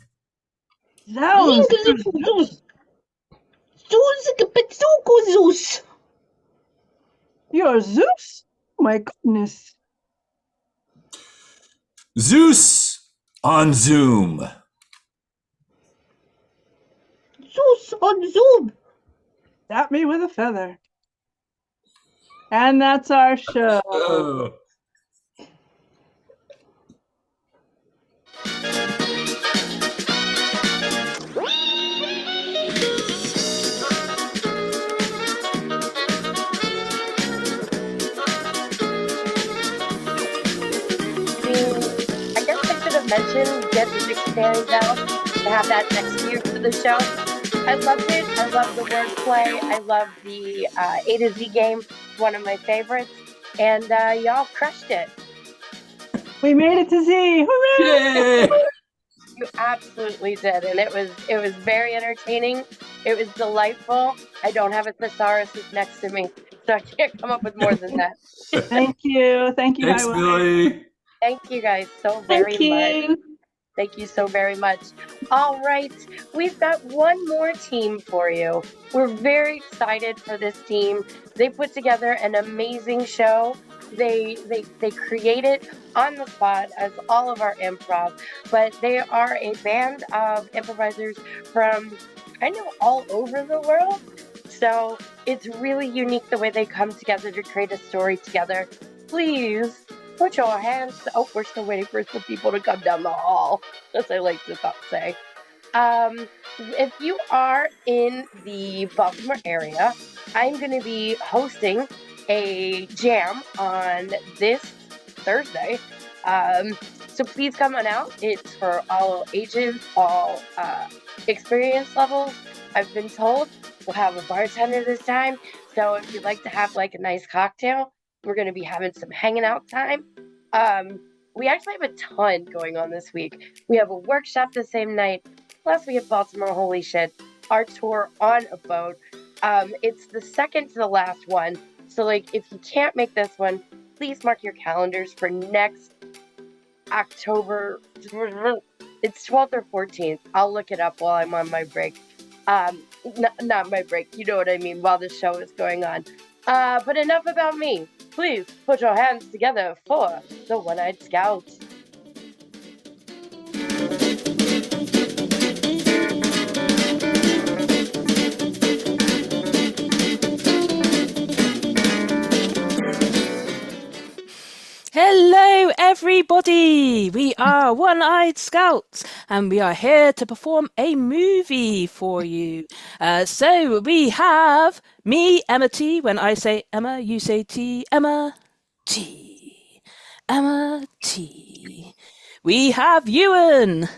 Sounds Zeus. Zeus. You're Zeus? Oh my goodness. Zeus on Zoom. Zeus on Zoom. Tap me with a feather. And that's our show. Oh. I guess I should have mentioned get the dictionary down to have that next to you for the show. I loved it. I love the wordplay. I love the A to Z game. One of my favorites. And y'all crushed it. We made it to Z. Hooray! Yay! You absolutely did, and it was very entertaining. It was delightful. I don't have a thesaurus next to me, so I can't come up with more than that. Thank you. Thank you, Thanks, Highwire. Billy. Thank you guys so very much. Thank you so very much. All right, we've got one more team for you. We're very excited for this team. They put together an amazing show. They create it on the spot as all of our improv, but they are a band of improvisers from kind of all over the world. So it's really unique the way they come together to create a story together. Please put your hands. Oh, we're still waiting for some people to come down the hall, as I like to say. If you are in the Baltimore area, I'm going to be hosting a jam on this Thursday. So please come on out. It's for all ages, all experience levels. I've been told we'll have a bartender this time. So if you'd like to have like a nice cocktail, we're going to be having some hanging out time. We actually have a ton going on this week. We have a workshop the same night. Plus we have Baltimore Holy Shit, our tour on a boat. It's the second to the last one. So like if you can't make this one, please mark your calendars for next October. It's 12th or 14th. I'll look it up while I'm on my break. Not my break, you know what I mean, while the show is going on. But enough about me. Please put your hands together for the One-Eyed Scouts. Hello, everybody! We are One-Eyed Scouts, and we are here to perform a movie for you. So we have me, Emma T. When I say Emma, you say T. Emma T. Emma T. We have Ewan.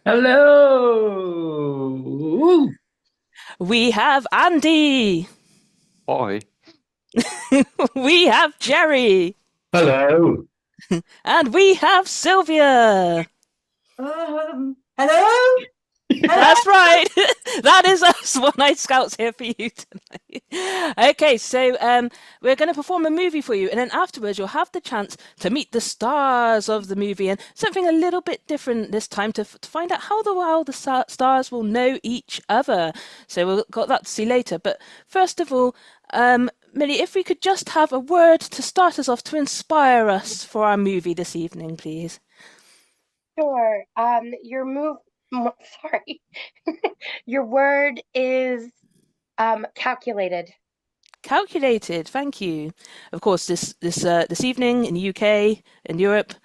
Hello. We have Andy. Hi. We have Jerry. Hello. And we have Sylvia. Hello? That's right. That is us, One-Eyed Scouts, here for you tonight. Okay, so we're going to perform a movie for you, and then afterwards you'll have the chance to meet the stars of the movie, and something a little bit different this time to find out how the stars will know each other. So we've got that to see later. But first of all, Millie, if we could just have a word to start us off to inspire us for our movie this evening, please. Sure. Sorry. Your word is calculated. Calculated, thank you. Of course, this evening in the UK, in Europe,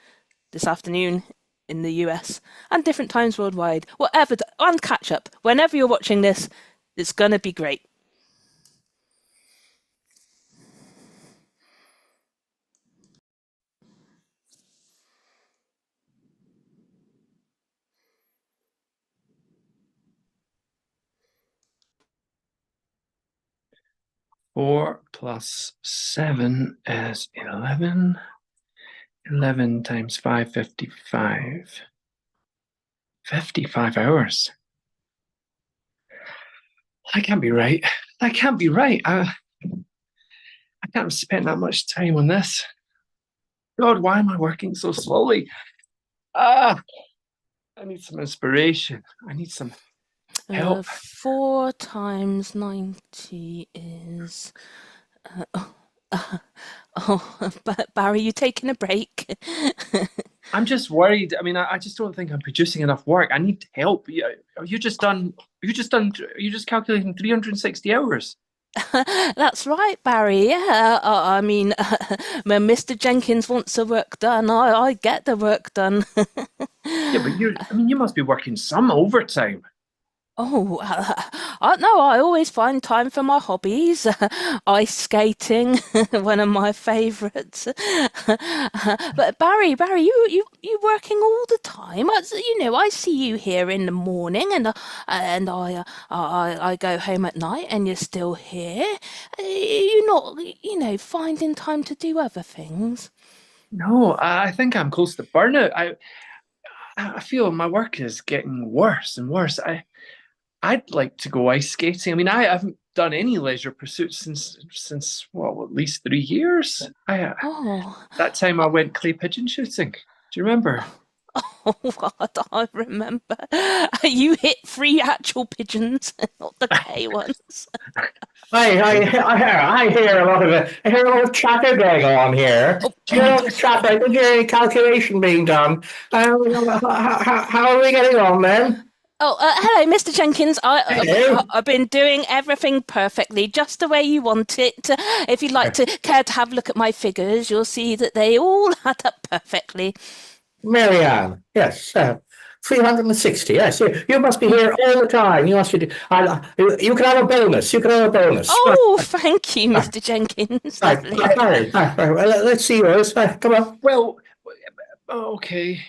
this afternoon in the US, and different times worldwide. Whatever, on catch up. Whenever you're watching this, it's gonna be great. Four plus 7 is 11. 11 times 5, 55. 55 hours. That can't be right. That can't be right. I can't have spent that much time on this. God, why am I working so slowly? I need some inspiration. I need some Help. 4 times 90 is. But Barry, you taking a break? I'm just worried. I mean, I just don't think I'm producing enough work. I need help. Are you just calculating 360 hours? That's right, Barry. Yeah, I mean, when Mr. Jenkins wants the work done, I get the work done. Yeah, but you must be working some overtime. Oh, no, I always find time for my hobbies. Ice skating, one of my favourites. But Barry, you working all the time? I see you here in the morning, and I go home at night, and you're still here. You're not, finding time to do other things. No, I think I'm close to burnout. I feel my work is getting worse and worse. I'd like to go ice skating. I mean, I haven't done any leisure pursuits since at least 3 years. Oh. That time I went clay pigeon shooting. Do you remember? Oh, God, I remember. You hit 3 actual pigeons, not the K ones. I hear a lot of chatter going on here. Do you know the chatter? I don't hear any calculation being done. How are we getting on then? Oh, hello, Mr. Jenkins. Hello. I've been doing everything perfectly, just the way you want it. If you'd like to care to have a look at my figures, you'll see that they all add up perfectly. Marianne, yes, 360. Yes, you must be here all the time. You must be. You can have a bonus. You can have a bonus. Oh, thank you, Mr. Jenkins. Lovely. Well, let's see yours. Come on. Well, okay.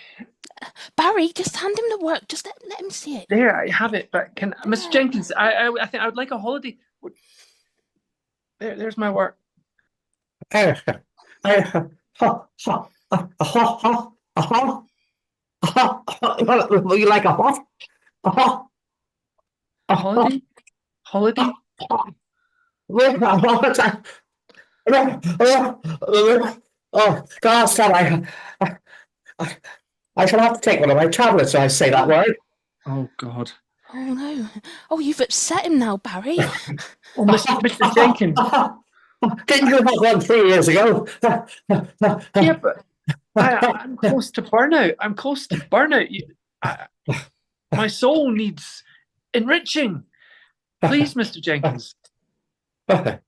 Barry, just hand him the work. Just let him see it. There, I have it. But Mr. Jenkins, I think I would like a holiday. There's my work. You like a what? A holiday? Holiday? Oh, God, stop. I shall have to take one of my tablets when I say that word. Oh, God. Oh, no. Oh, you've upset him now, Barry. Oh, Mr. Jenkins. Didn't you have one 3 years ago? Yeah, but I'm close to burnout. I'm close to burnout. My soul needs enriching. Please, Mr. Jenkins. I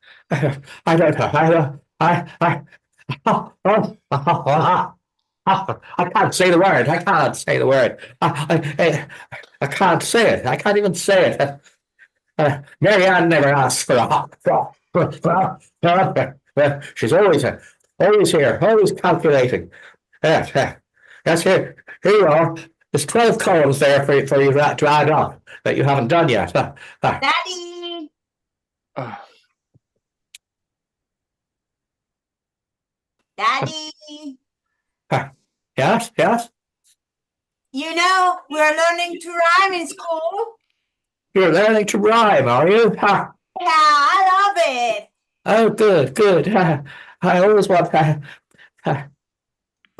don't know. I can't say the word. I can't say the word. I can't say it. I can't even say it. Marianne never asks for she's always here, always calculating. That's here. Here you are. There's 12 columns there for you to add up that you haven't done yet. Daddy. Daddy. Yes. We're learning to rhyme in school. You're learning to rhyme, are you? Yeah, I love it. Oh, good. I always want. I've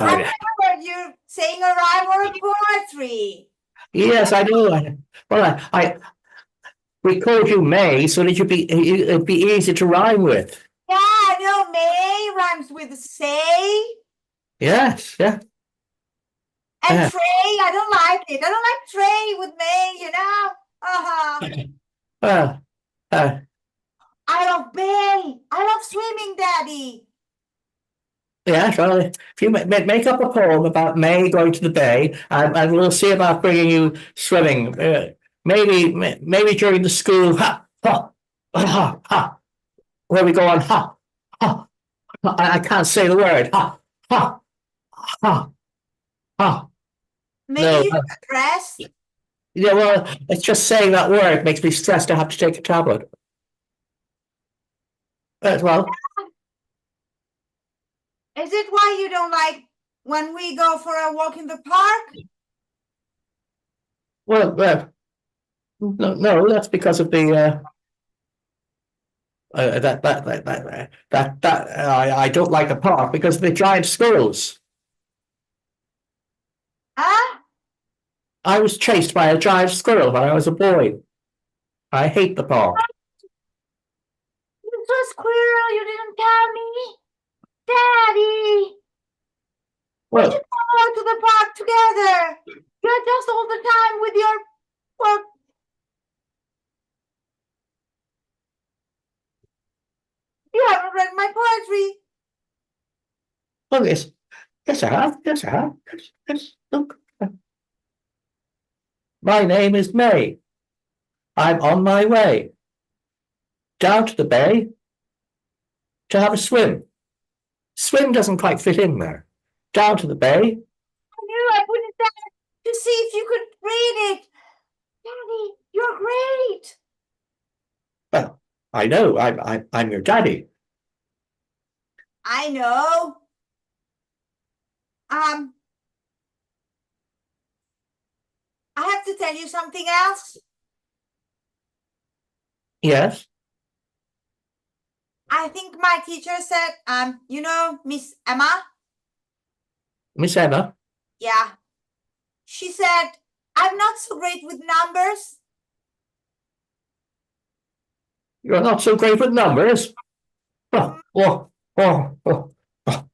never heard you saying a rhyme or a poetry. Yes, I do. Well, we called you May so that it'd be easy to rhyme with. Yeah, I know May rhymes with say. Yes, yeah. And Trey, I don't like it. I don't like Trey with May, I love May. I love swimming, Daddy. Yeah, well, if you make up a poem about May going to the bay, and we'll see about bringing you swimming. Maybe during the school, where we go on, I can't say the word, Maybe you're stressed. Yeah, well, it's just saying that word makes me stressed. I have to take a tablet. Well, Is it why you don't like when we go for a walk in the park? well, no, that's because of the I don't like the park because of the giant squirrels. Huh? I was chased by a giant squirrel when I was a boy. I hate the park. You so squirrel, you didn't tell me. Daddy, we should Well, go to the park together. You're just all the time with your work. You haven't read my poetry. oh yes. Yes, I have. Yes, I have. Yes, yes. Look. My name is May. I'm on my way down to the bay to have a swim. Swim doesn't quite fit in there. Down to the bay. I knew I put it down to see if you could read it. Daddy, you're great. Well, I know. I'm your daddy. I know. I have to tell you something else. Yes, I think my teacher said, you know, Miss Emma? Miss Emma. Yeah. She said, I'm not so great with numbers. You're not so great with numbers. Oh, oh, oh, oh, oh.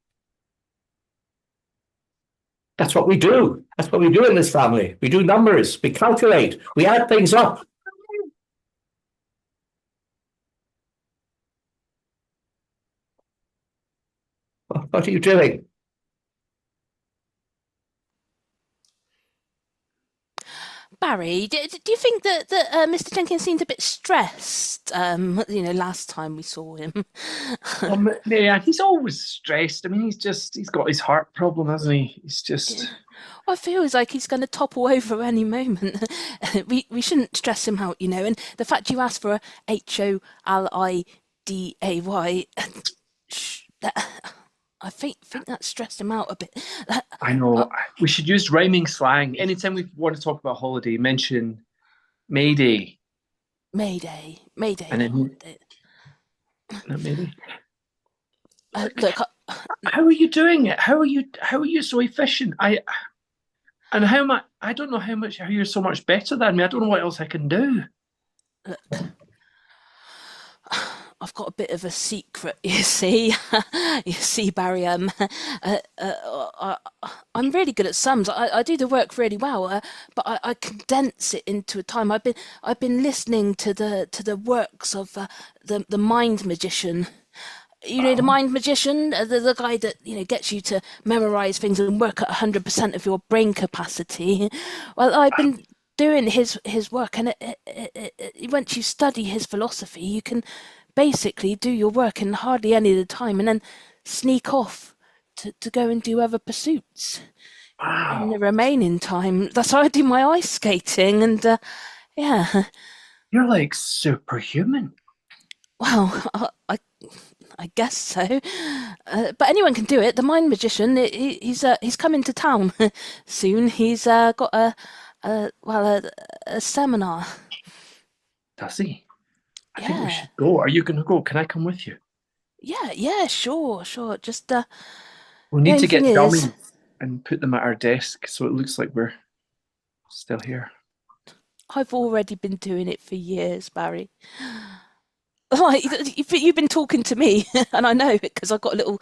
That's what we do. That's what we do in this family. We do numbers. We calculate. We add things up. What are you doing? Barry, do you think that Mr. Jenkins seemed a bit stressed? Last time we saw him. Yeah, he's always stressed. I mean, he's got his heart problem, hasn't he? He's just. I feel like he's going to topple over any moment. we shouldn't stress him out, and the fact you asked for a HOLIDAY, I think that stressed him out a bit. I know. We should use rhyming slang. Anytime we want to talk about holiday, mention Mayday. Mayday. And then maybe. Look, how are you doing it? How are you so efficient? I don't know how you're so much better than me. I don't know what else I can do. I've got a bit of a secret, you see. Barry. I'm really good at sums. I do the work really well, but I condense it into a time. I've been listening to the works of the Mind Magician. The Mind Magician, the guy that gets you to memorize things and work at 100% of your brain capacity. Well, I've been doing his work, and once you study his philosophy, you can basically do your work in hardly any of the time, and then sneak off to go and do other pursuits. Wow. In the remaining time. That's how I do my ice skating, and yeah. You're like superhuman. Well, I guess so. But anyone can do it. The Mind Magician, he's coming to town soon. He's got a seminar. Does he? I think we Yeah. should go. Are you going to go? Can I come with you? Yeah, sure. Just We need to get thing is- dummies and put them at our desk so it looks like we're still here. I've already been doing it for years, Barry. Like, you've been talking to me, and I know it because I've got a little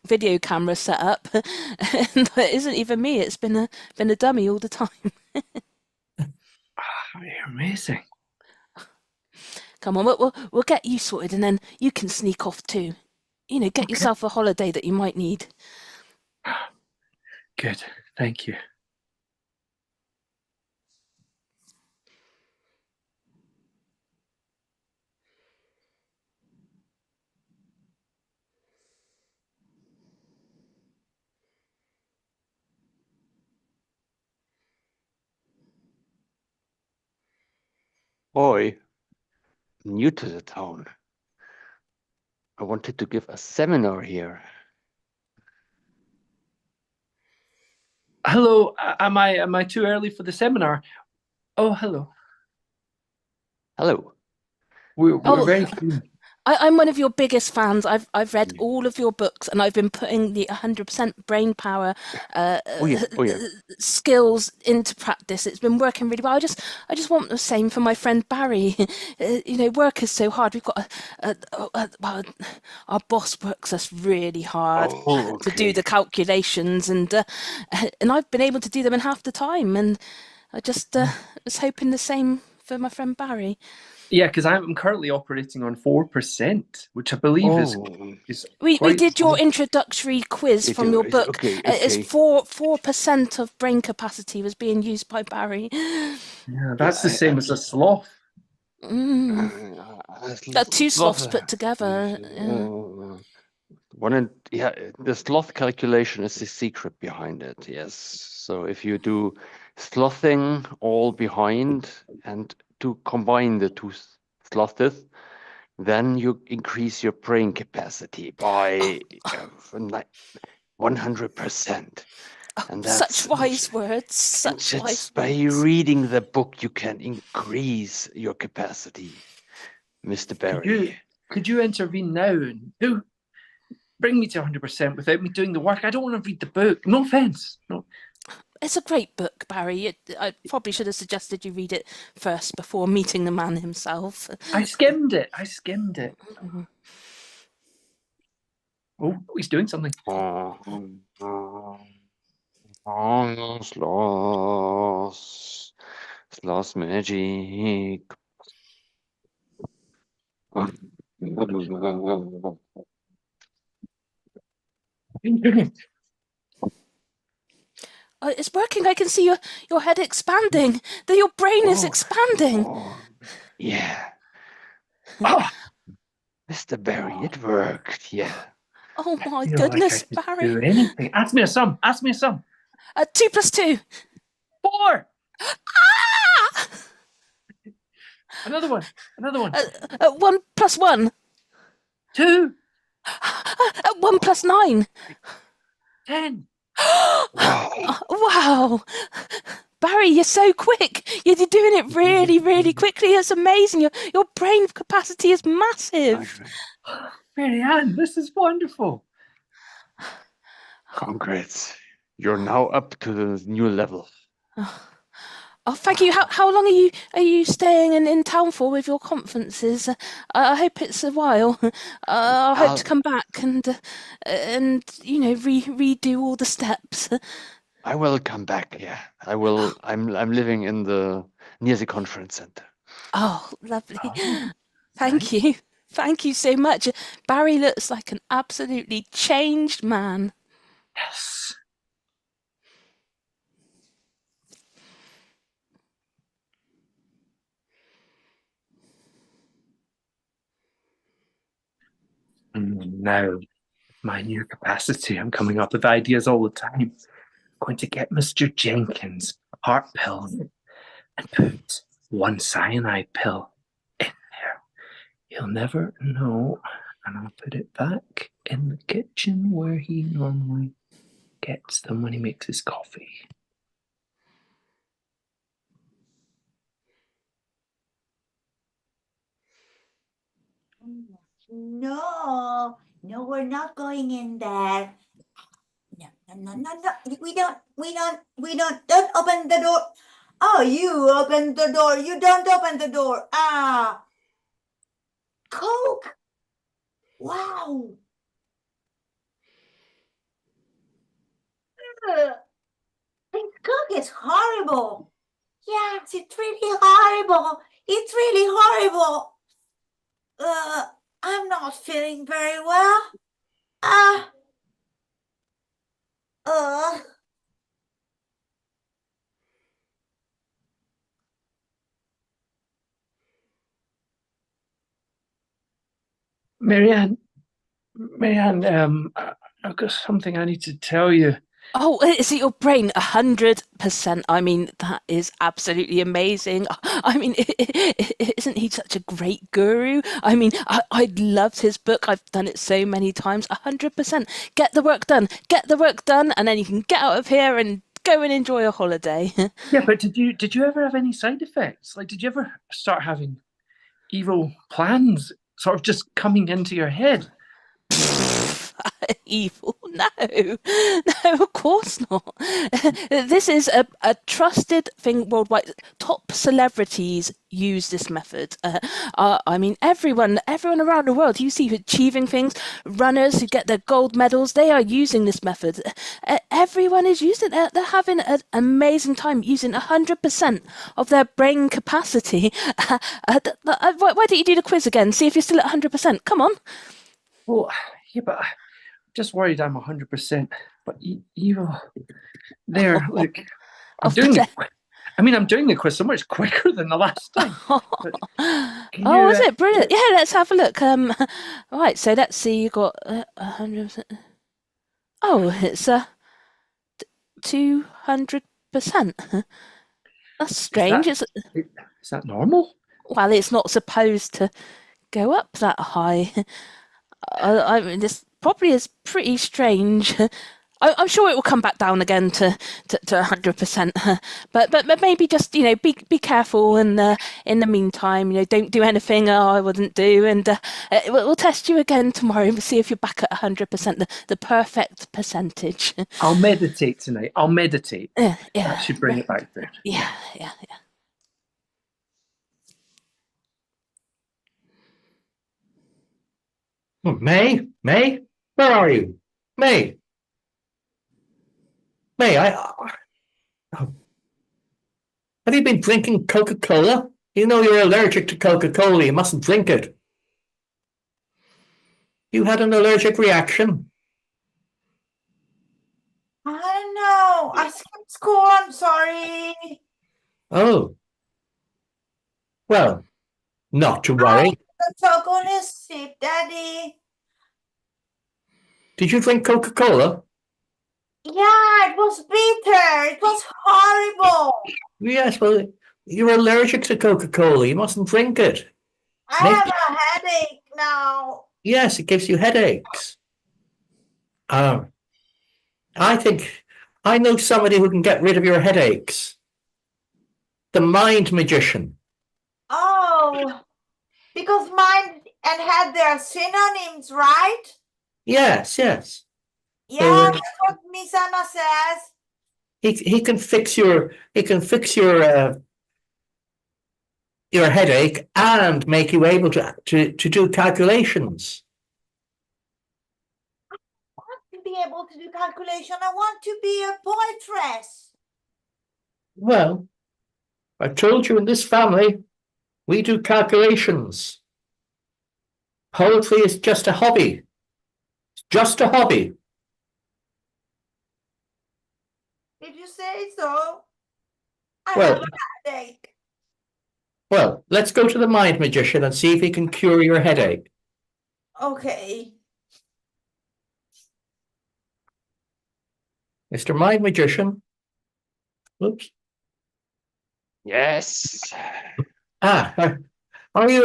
video camera set up, and it isn't even me. It's been a dummy all the time. You're amazing. Come on, we'll get you sorted, and then you can sneak off too. Get yourself a holiday that you might need. Good, thank you. Boy, new to the town. I wanted to give a seminar here. Hello, am I too early for the seminar? Oh, hello. Hello. We're very keen. I'm one of your biggest fans. I've read all of your books, and I've been putting the 100% brain power Oh yeah, oh yeah. skills into practice. It's been working really well. I just want the same for my friend Barry. Work is so hard. We've got well, our boss works us really hard Oh, to do okay. the calculations, and I've been able to do them in half the time. And I just was hoping the same for my friend Barry. Yeah, because I'm currently operating on 4%, which I believe is Oh, We quite. did your introductory quiz from your book. okay, It's okay. 4% of brain capacity was being used by Barry. Yeah, that's the same as a sloth. Two sloths put together. Yeah. The sloth calculation is the secret behind it. Yes. So if you do slothing all behind and to combine the two slothes, then you increase your brain capacity by 100%. And Such wise words. Such just wise by words. reading the book, you can increase your capacity, Mr. Barry. Could you intervene now and bring me to 100% without me doing the work? I don't want to read the book. No offense. No. It's a great book, Barry. I probably should have suggested you read it first before meeting the man himself. I skimmed it. Oh, he's doing something. Sloth magic. It's working. I can see your head expanding. Your brain is expanding. Yeah. Mr. Barry, it worked. Yeah. Oh my goodness, Barry. Do anything. Ask me a sum. 2 + 2. 4. Ah! Another one. 1 + 1. 2. 1 + 9. 10. Wow. Barry, you're so quick. You're doing it really, really quickly. It's amazing. Your brain capacity is massive. Marianne, this is wonderful. Congrats. You're now up to the new level. Oh, thank you. How long are you staying in town for with your conferences? I hope it's a while. I hope to come back and redo all the steps. I will come back. Yeah, I will. I'm living near the conference center. Oh, lovely. Thank you. Thank you so much. Barry looks like an absolutely changed man. Yes. And now, my new capacity, I'm coming up with ideas all the time. I'm going to get Mr. Jenkins' heart pill and put 1 cyanide pill in there. He'll never know. And I'll put it back in the kitchen where he normally gets them when he makes his coffee. No, we're not going in there. No. Don't open the door. Oh, you open the door. You don't open the door. Ah. Coke. Wow. This Coke is horrible. Yes, it's really horrible. It's really horrible. I'm not feeling very well. Marianne, I've got something I need to tell you. Oh, is it your brain? 100%. I mean, that is absolutely amazing. I mean, isn't he such a great guru? I mean, I loved his book. I've done it so many times. 100%. Get the work done. Get the work done, and then you can get out of here and go and enjoy a holiday. Yeah, but did you ever have any side effects? Like, did you ever start having evil plans sort of just coming into your head? Evil? No, no, of course not. This is a trusted thing worldwide. Top celebrities use this method. I mean, everyone around the world you see achieving things, runners who get their gold medals, they are using this method. Everyone is using it. They're having an amazing time using 100% of their brain capacity. Why don't you do the quiz again? See if you're still at 100%. Come on. Well, yeah, but I'm just worried I'm 100%. But you there, look, I'm doing the quiz so much quicker than the last time. Oh, is it brilliant? Yeah, let's have a look. Right, so let's see. You got 100%. Oh, it's 200%. That's strange. Is that normal? Well, it's not supposed to go up that high. I mean, this probably is pretty strange. I'm sure it will come back down again to 100%. But maybe just be careful, and in the meantime, don't do anything I wouldn't do, and we'll test you again tomorrow and see if you're back at 100%, the perfect percentage. I'll meditate tonight. I'll meditate. Yeah. That should bring it back there. Yeah. May, where are you? May, have you been drinking Coca-Cola? You know you're allergic to Coca-Cola. You mustn't drink it. You had an allergic reaction. I don't know. I skipped school. I'm sorry. Oh. Well, not to worry. The chocolate sip, Daddy. Did you drink Coca-Cola? Yeah, it was bitter. It was horrible. Yes, well, you're allergic to Coca-Cola. You mustn't drink it. I have a headache now. Yes, it gives you headaches. I think I know somebody who can get rid of your headaches. The mind magician. Oh, because mind and head, they're synonyms, right? Yes. Yeah, So, that's what Miss Anna says. he can fix your headache and make you able to do calculations. I want to be able to do calculation. I want to be a poetress. Well, I told you in this family, we do calculations. Poetry is just a hobby. It's just a hobby. Did you say so? I Well- have a headache. Well, let's go to the mind magician and see if he can cure your headache. Okay. Mr. Mind Magician. Oops. Yes. Are you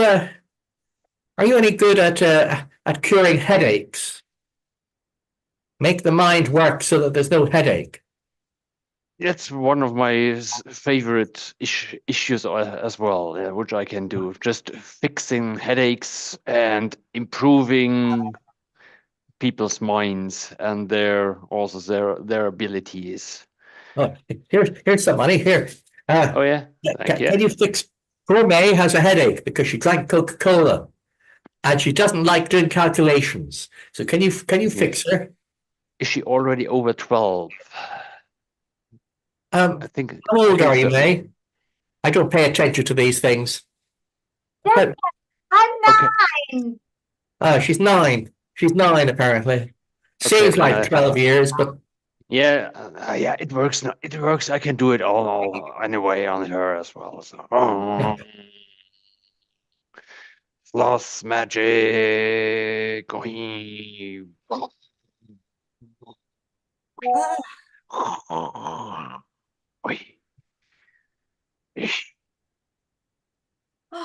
any good at curing headaches? Make the mind work so that there's no headache. That's one of my favorite issues as well, yeah, which I can do. Just fixing headaches and improving people's minds and their abilities. Oh, here's some money here. Oh yeah, thank you. Can you fix? Poor May has a headache because she drank Coca-Cola, and she doesn't like doing calculations. So can you fix her? Is she already over 12? I think. How old are you, so. May? I don't pay attention to these things. I'm Okay. 9. She's 9. She's 9 apparently. Seems like 12 years, but yeah, it works. It works. I can do it all anyway on her as well. So, lost magic.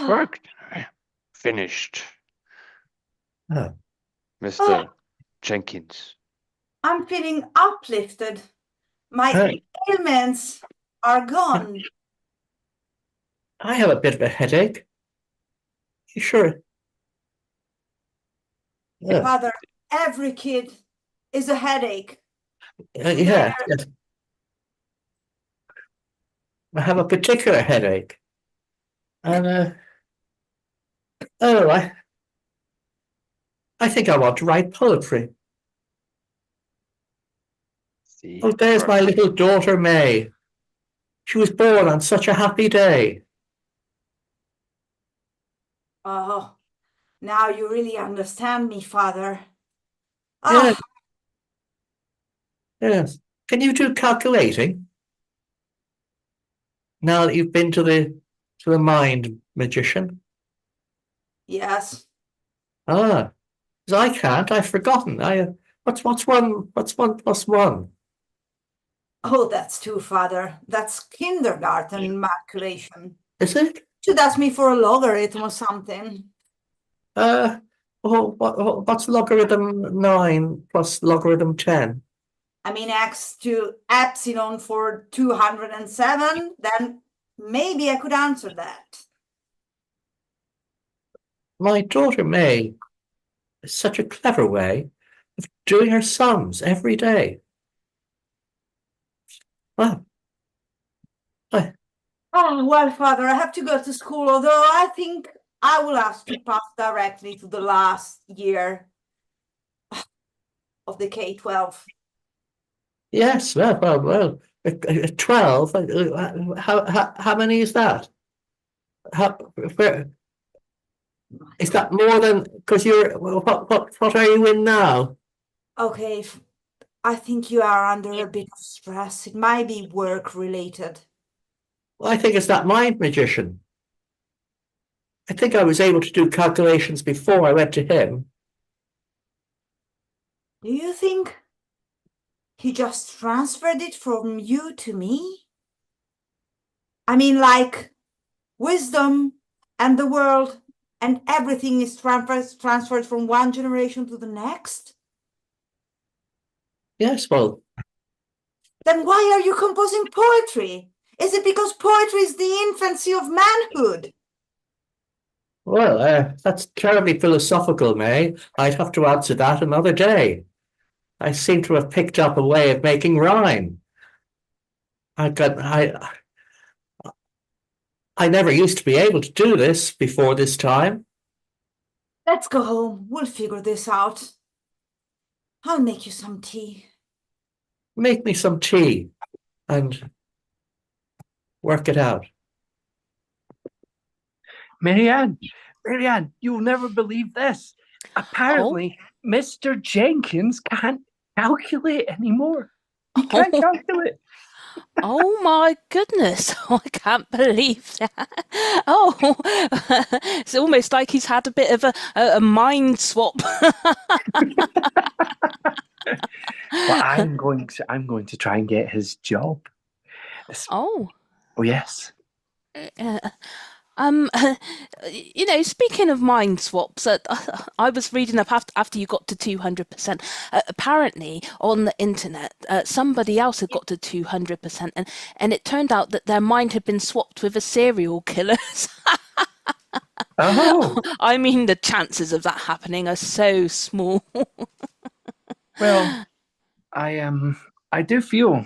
Worked. Finished. Mr. Jenkins. I'm feeling uplifted. My ailments are gone. I have a bit of a headache. You sure? Yeah. Father, every kid is a headache. Yes. I have a particular headache. And oh, I think I want to write poetry. See, Oh, there's my little daughter May. She was born on such a happy day. Oh, now you really understand me, Father. Yes. Ah, Yes. Can you do calculating? Now that you've been to the mind magician? yes. Ah, 'cause I can't. I've forgotten. What's one? What's 1 + 1? Oh, that's two, Father. That's kindergarten calculation. Is it? Should ask me for a logarithm or something. What's logarithm 9 plus logarithm 10? I mean, x to epsilon for 207, then maybe I could answer that. My daughter May is such a clever way of doing her sums every day. Well, Oh, well, Father, I have to go to school, although I think I will ask to pass directly to the last year of the K-12. yes, well, 12. How many is that? Where is that more than? Because what are you in now? Okay, I think you are under a bit of stress. It might be work related. Well, I think it's that mind magician. I think I was able to do calculations before I went to him. Do you think he just transferred it from you to me? I mean, like wisdom and the world and everything is transferred from one generation to the next? Yes, well, Then why are you composing poetry? Is it because poetry is the infancy of manhood? that's terribly philosophical, May. I'd have to answer that another day. I seem to have picked up a way of making rhyme. I never used to be able to do this before this time. Let's go home. We'll figure this out. I'll make you some tea. Make me some tea and work it out. Marianne, you'll never believe this. Apparently, Mr. Jenkins can't calculate anymore. He can't calculate. Oh my goodness. I can't believe that. Oh, it's almost like he's had a bit of a mind swap. But I'm going to try and get his job. Oh. Oh yes. Speaking of mind swaps, I was reading up after you got to 200%. Apparently, on the internet, somebody else had got to 200%, and it turned out that their mind had been swapped with a serial killer's. Oh. I mean, the chances of that happening are so small. Well, I do feel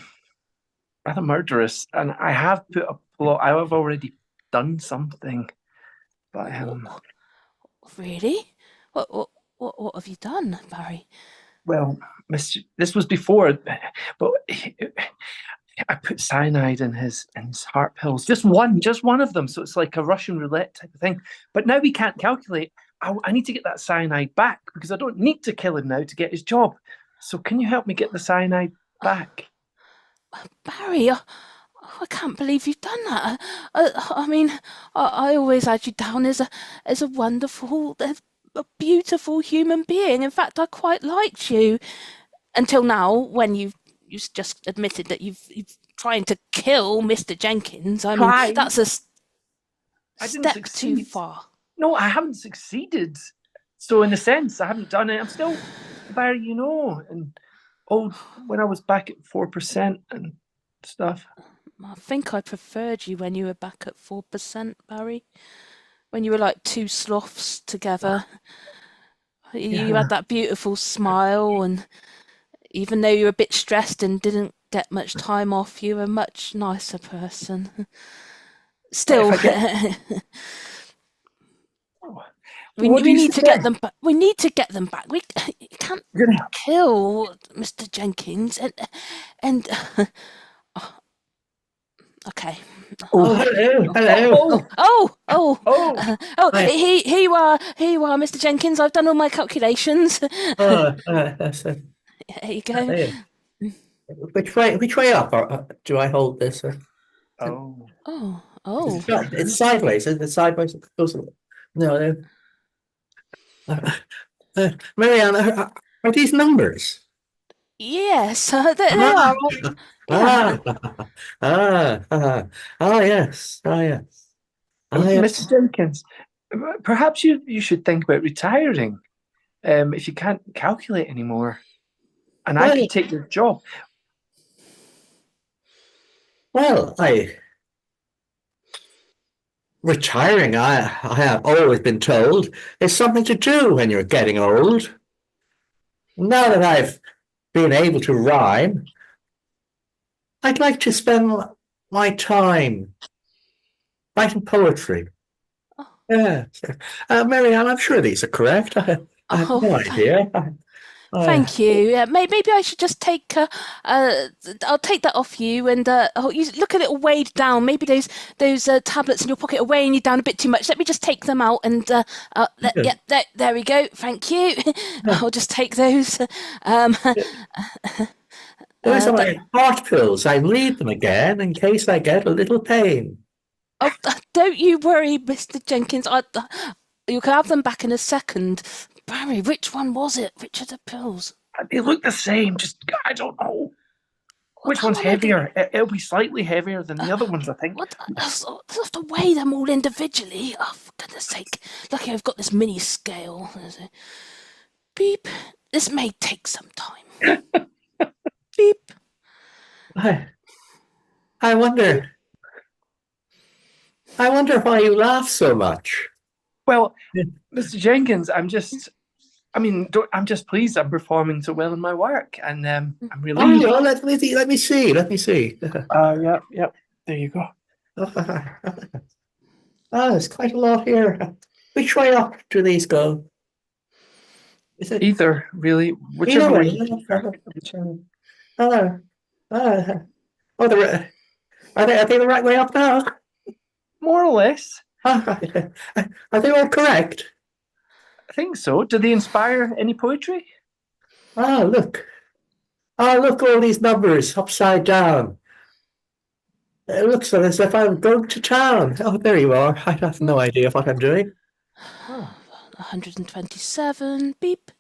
rather murderous, and I have put a plot. I have already done something, but Really? What have you done, Barry? well, this was before, but I put cyanide in his heart pills. Just one of them. So it's like a Russian roulette type of thing. But now we can't calculate. I need to get that cyanide back because I don't need to kill him now to get his job. So can you help me get the cyanide back? Barry, I can't believe you've done that. I mean, I always had you down as a wonderful, a beautiful human being. In fact, I quite liked you until now, when you just admitted that you've trying to kill Mr. Jenkins. I mean, that's a step too far. No, I haven't succeeded. So in a sense, I haven't done it. I'm still Barry, and when I was back at 4% and stuff. I think I preferred you when you were back at 4%, Barry. When you were like two sloths together. You had that beautiful smile, and even though you were a bit stressed and didn't get much time off, you were a much nicer person. Still, If I get, we what do you need to get suggest? them back. We need to get them back. We you can't You're gonna- kill Mr. Jenkins and okay. Oh, hello, hello. Hi. Here you are, Mr. Jenkins. I've done all my calculations. That's There you go. hey. Which way up do I hold this? Oh. It's sideways. Is it sideways? No. Marianne, are these numbers? Yes, they are. Yeah. Yes. Yes. Mr. Jenkins, perhaps you should think about retiring if you can't calculate anymore. And I could take your job. Well, retiring, I have always been told, is something to do when you're getting old. Now that I've been able to rhyme, I'd like to spend my time writing poetry. Yes. Marianne, I'm sure these are correct. I have no idea. Thank you. Yeah, maybe I should just take. I'll take that off you, and you look a little weighed down. Maybe those tablets in your pocket are weighing you down a bit too much. Let me just take them out, and yeah, there we go. Thank you. I'll just take those. Those are my heart pills. I read them again in case I get a little pain. Oh, don't you worry, Mr. Jenkins. You can have them back in a second. Barry, which one was it? Which of the pills? They look the same. Just I don't know. Which one's heavier? It'll be slightly heavier than the other ones, I think. What? I have to weigh them all individually. Oh, for goodness sake! Lucky I've got this mini scale. Beep. This may take some time. Beep. I wonder why you laugh so much. Well, Mr. Jenkins, I'm just pleased I'm performing so well in my work, and I'm really. Oh, let me see. Yeah. There you go. There's quite a lot here. Which way up do these go? Is it either really? Whichever way. Are they the right way up now? More or less. Are they all correct? I think so. Do they inspire any poetry? Look, all these numbers upside down. It looks as if I'm going to town. Oh, there you are. I have no idea what I'm doing. 127. Beep.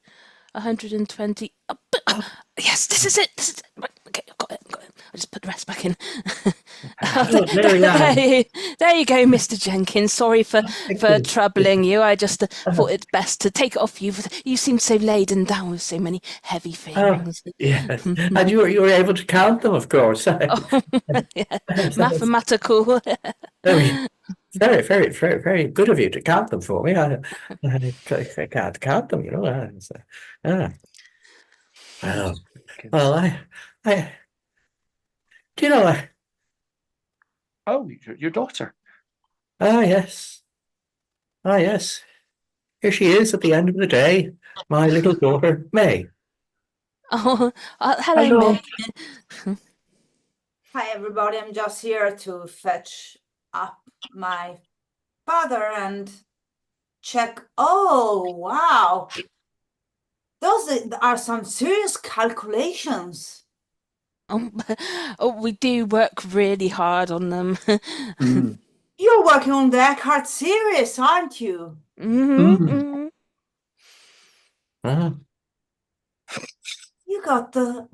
120. Yes, this is it. Right, okay, I've got it. I'll just put the rest back in. There you go, Mr. Jenkins. Sorry for troubling you. I just thought it's best to take it off you. You seem so laden down with so many heavy things. Yes, and you were able to count them, of course. Yeah. Mathematical. Very, very, very, very good of you to count them for me. I can't count them, you know. Well, I do you know? Oh, your daughter. Yes. Yes. Here she is at the end of the day, my little daughter, May. Hello, May. Hi, everybody. I'm just here to fetch up my father and check. Oh, wow. Those are some serious calculations. We do work really hard on them. You're working on the Eckhart series, aren't you? Mm-hmm. You got the...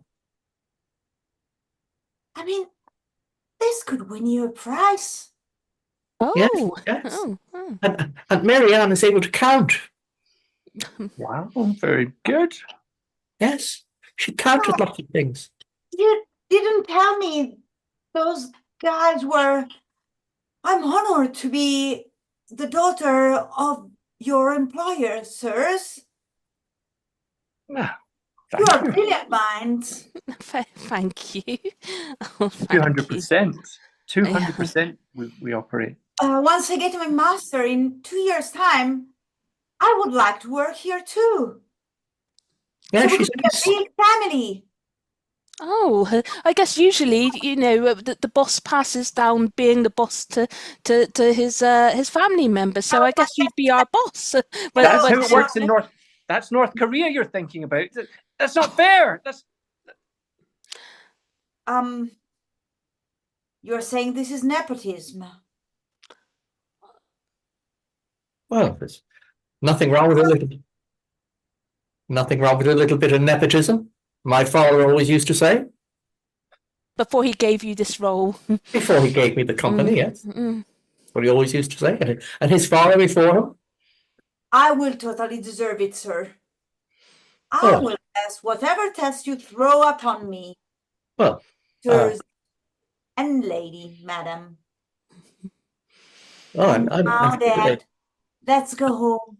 I mean, this could win you a prize. Oh. Yes. And Marianne is able to count. Wow, very good. Yes, she counted lots of things. You didn't tell me those guys were... I'm honored to be the daughter of your employer, sirs. Ah, You thank are you. brilliant minds. Thank you. Oh, thank you. 200%. Yeah. 200% we operate. Once I get my master in 2 years' time, I would like to work here too. Yeah, So we she's could be a big family. Oh, I guess usually, the boss passes down being the boss to his family members. So I guess you'd be our boss. That's how it once works in North. That's North Korea you're thinking about. That's not fair. That's You're saying this is nepotism. well, there's nothing wrong with nothing wrong with a little bit of nepotism. My father always used to say. before he gave you this role. Before he gave me the company, yes. Mm. That's what he always used to say. And his father before him. I will totally deserve it, sir. I Oh. will pass whatever test you throw upon me. Well, Sirs and lady, madam. oh, And I'm now, happy today. Dad, let's go home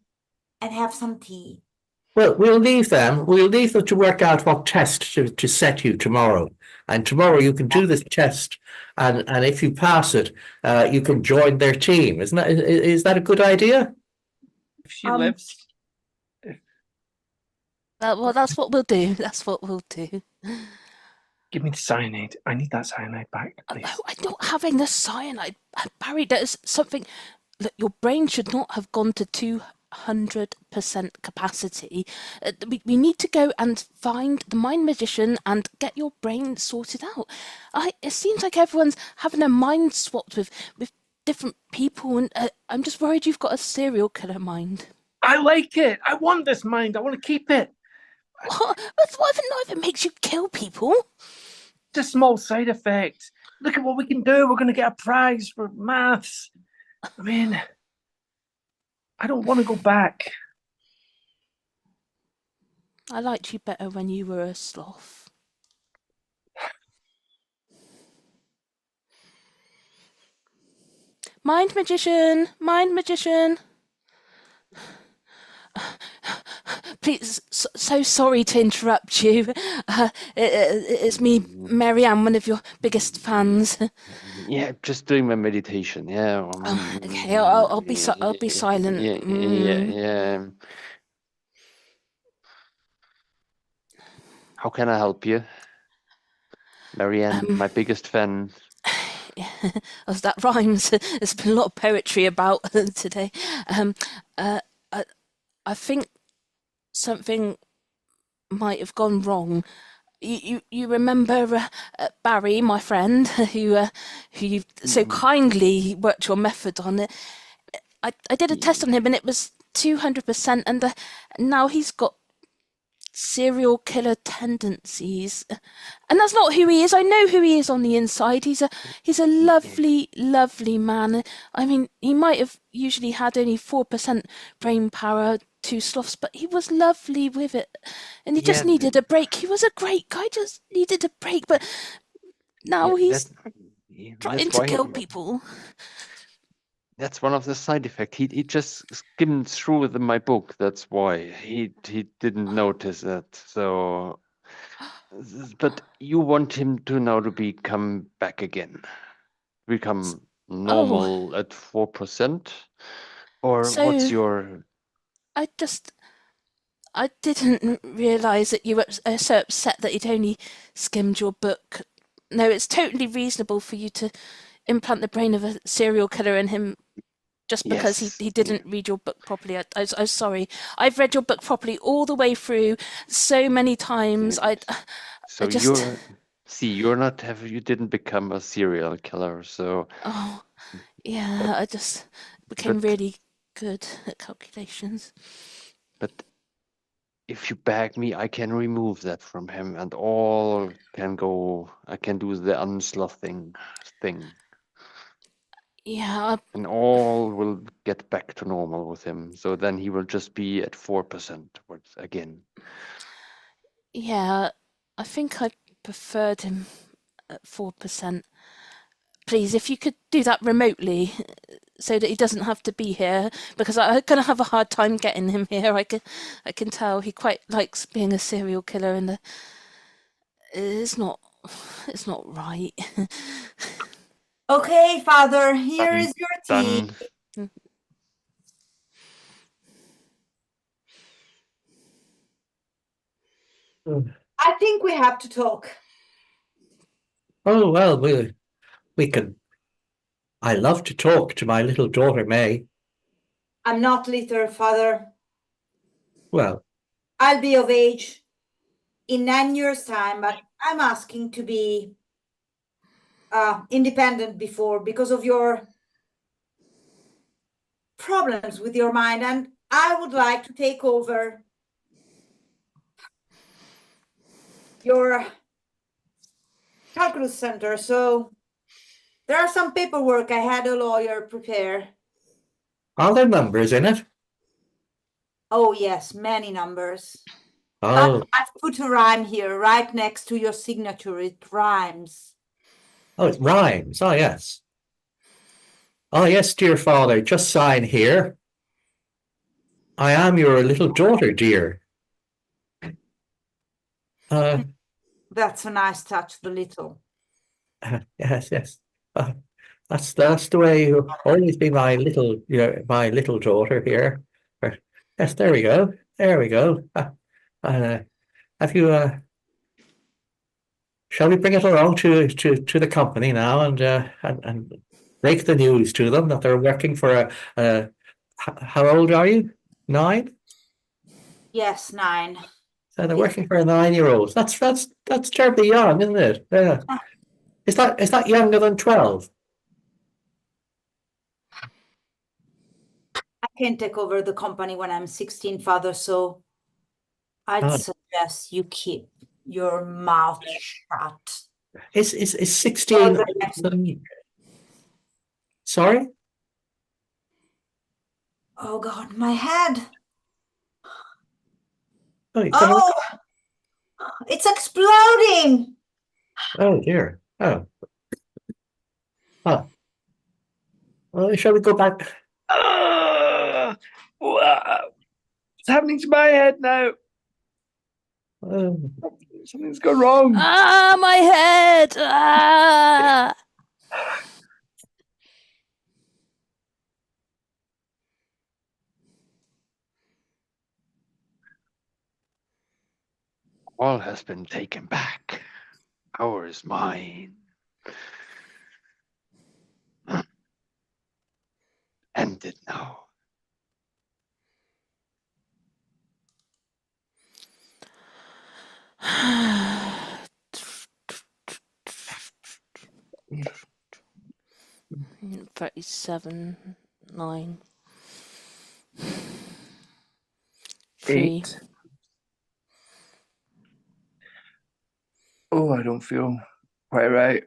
and have some tea. Well, we'll leave them. We'll leave them to work out what test to set you tomorrow. And tomorrow you can do this test, and if you pass it, you can join their team. Is that a good idea? if she lives. Well, that's what we'll do. That's what we'll do. Give me the cyanide. I need that cyanide back, please. No, I'm not having the cyanide. Barry, there's something. Look, your brain should not have gone to 200% capacity. We need to go and find the mind magician and get your brain sorted out. It seems like everyone's having their mind swapped with different people, and I'm just worried you've got a serial killer mind. I like it. I want this mind. I want to keep it. What if it makes you kill people? It's a small side effect. Look at what we can do. We're going to get a prize for maths. I mean, I don't want to go back. I liked you better when you were a sloth. Mind magician! Mind magician! Please, so sorry to interrupt you. It's me, Marianne, one of your biggest fans. Yeah, just doing my meditation. Yeah. Okay, I'll be silent. Yeah. How can I help you, Marianne? My biggest fan. As that rhymes. There's been a lot of poetry about today. I think something might have gone wrong. You remember Barry, my friend, who you so kindly worked your method on it. I did a test on him and it was 200%, and now he's got serial killer tendencies, and that's not who he is. I know who he is on the inside. He's a lovely man. I mean, he might have usually had only 4% brain power, 2 sloths, but he was lovely with it, and he just needed a break. He was a great guy, just needed a break, but now he's trying to kill people. That's one of the side effects. He just skimmed through my book. That's why he didn't notice that. So, but you want him to now to become back again, become normal at 4%, or So, what's your? I didn't realise that you were so upset that he'd only skimmed your book. No, it's totally reasonable for you to implant the brain of a serial killer in him just because he didn't read your book properly. I'm sorry. I've read your book properly all the way through so many times. You're not you didn't become a serial killer, so. Oh, yeah, I just became really good at calculations. But if you beg me, I can remove that from him, and all can go. I can do the unslothing thing. Yeah. And all will get back to normal with him. So then he will just be at 4% again. Yeah, I think I preferred him at 4%. please, if you could do that remotely, so that he doesn't have to be here, because I'm gonna have a hard time getting him here. I can tell he quite likes being a serial killer, and it's not right. Okay, Father, here Done. is your tea. Done. I think we have to talk. Oh, well, we can. I love to talk to my little daughter, May. I'm not little, Father. Well, I'll be of age in 9 years' time, but I'm asking to be independent before because of your problems with your mind, and I would like to take over your calculus center. So there are some paperwork I had a lawyer prepare. are there numbers in it? Oh yes, many numbers. Oh, But I've put a rhyme here right next to your signature. It rhymes. oh, it rhymes. Oh, yes. Oh, yes, dear father, just sign here. I am your little daughter, dear. That's a nice touch, the little. Yes, yes. That's the way you've always been my little, my little daughter here. Yes, there we go. There we go. Have you? Shall we bring it along to the company now and break the news to them that they're working for how old are you? 9? Yes, 9. So they're working for a 9-year-old. That's terribly young, isn't it? Yeah. Is that younger than 12? I can take over the company when I'm 16, Father, so I'd suggest you keep your mouth shut. Is 16? Sorry? Oh God, my head. Oh, it's exploding. Oh dear. Oh. Huh. Well, shall we go back? What's happening to my head now? Something's gone wrong. Ah, my head! Ah! All has been taken back. Power is mine. End it now. $37, 9, 3. 8. Oh, I don't feel quite right.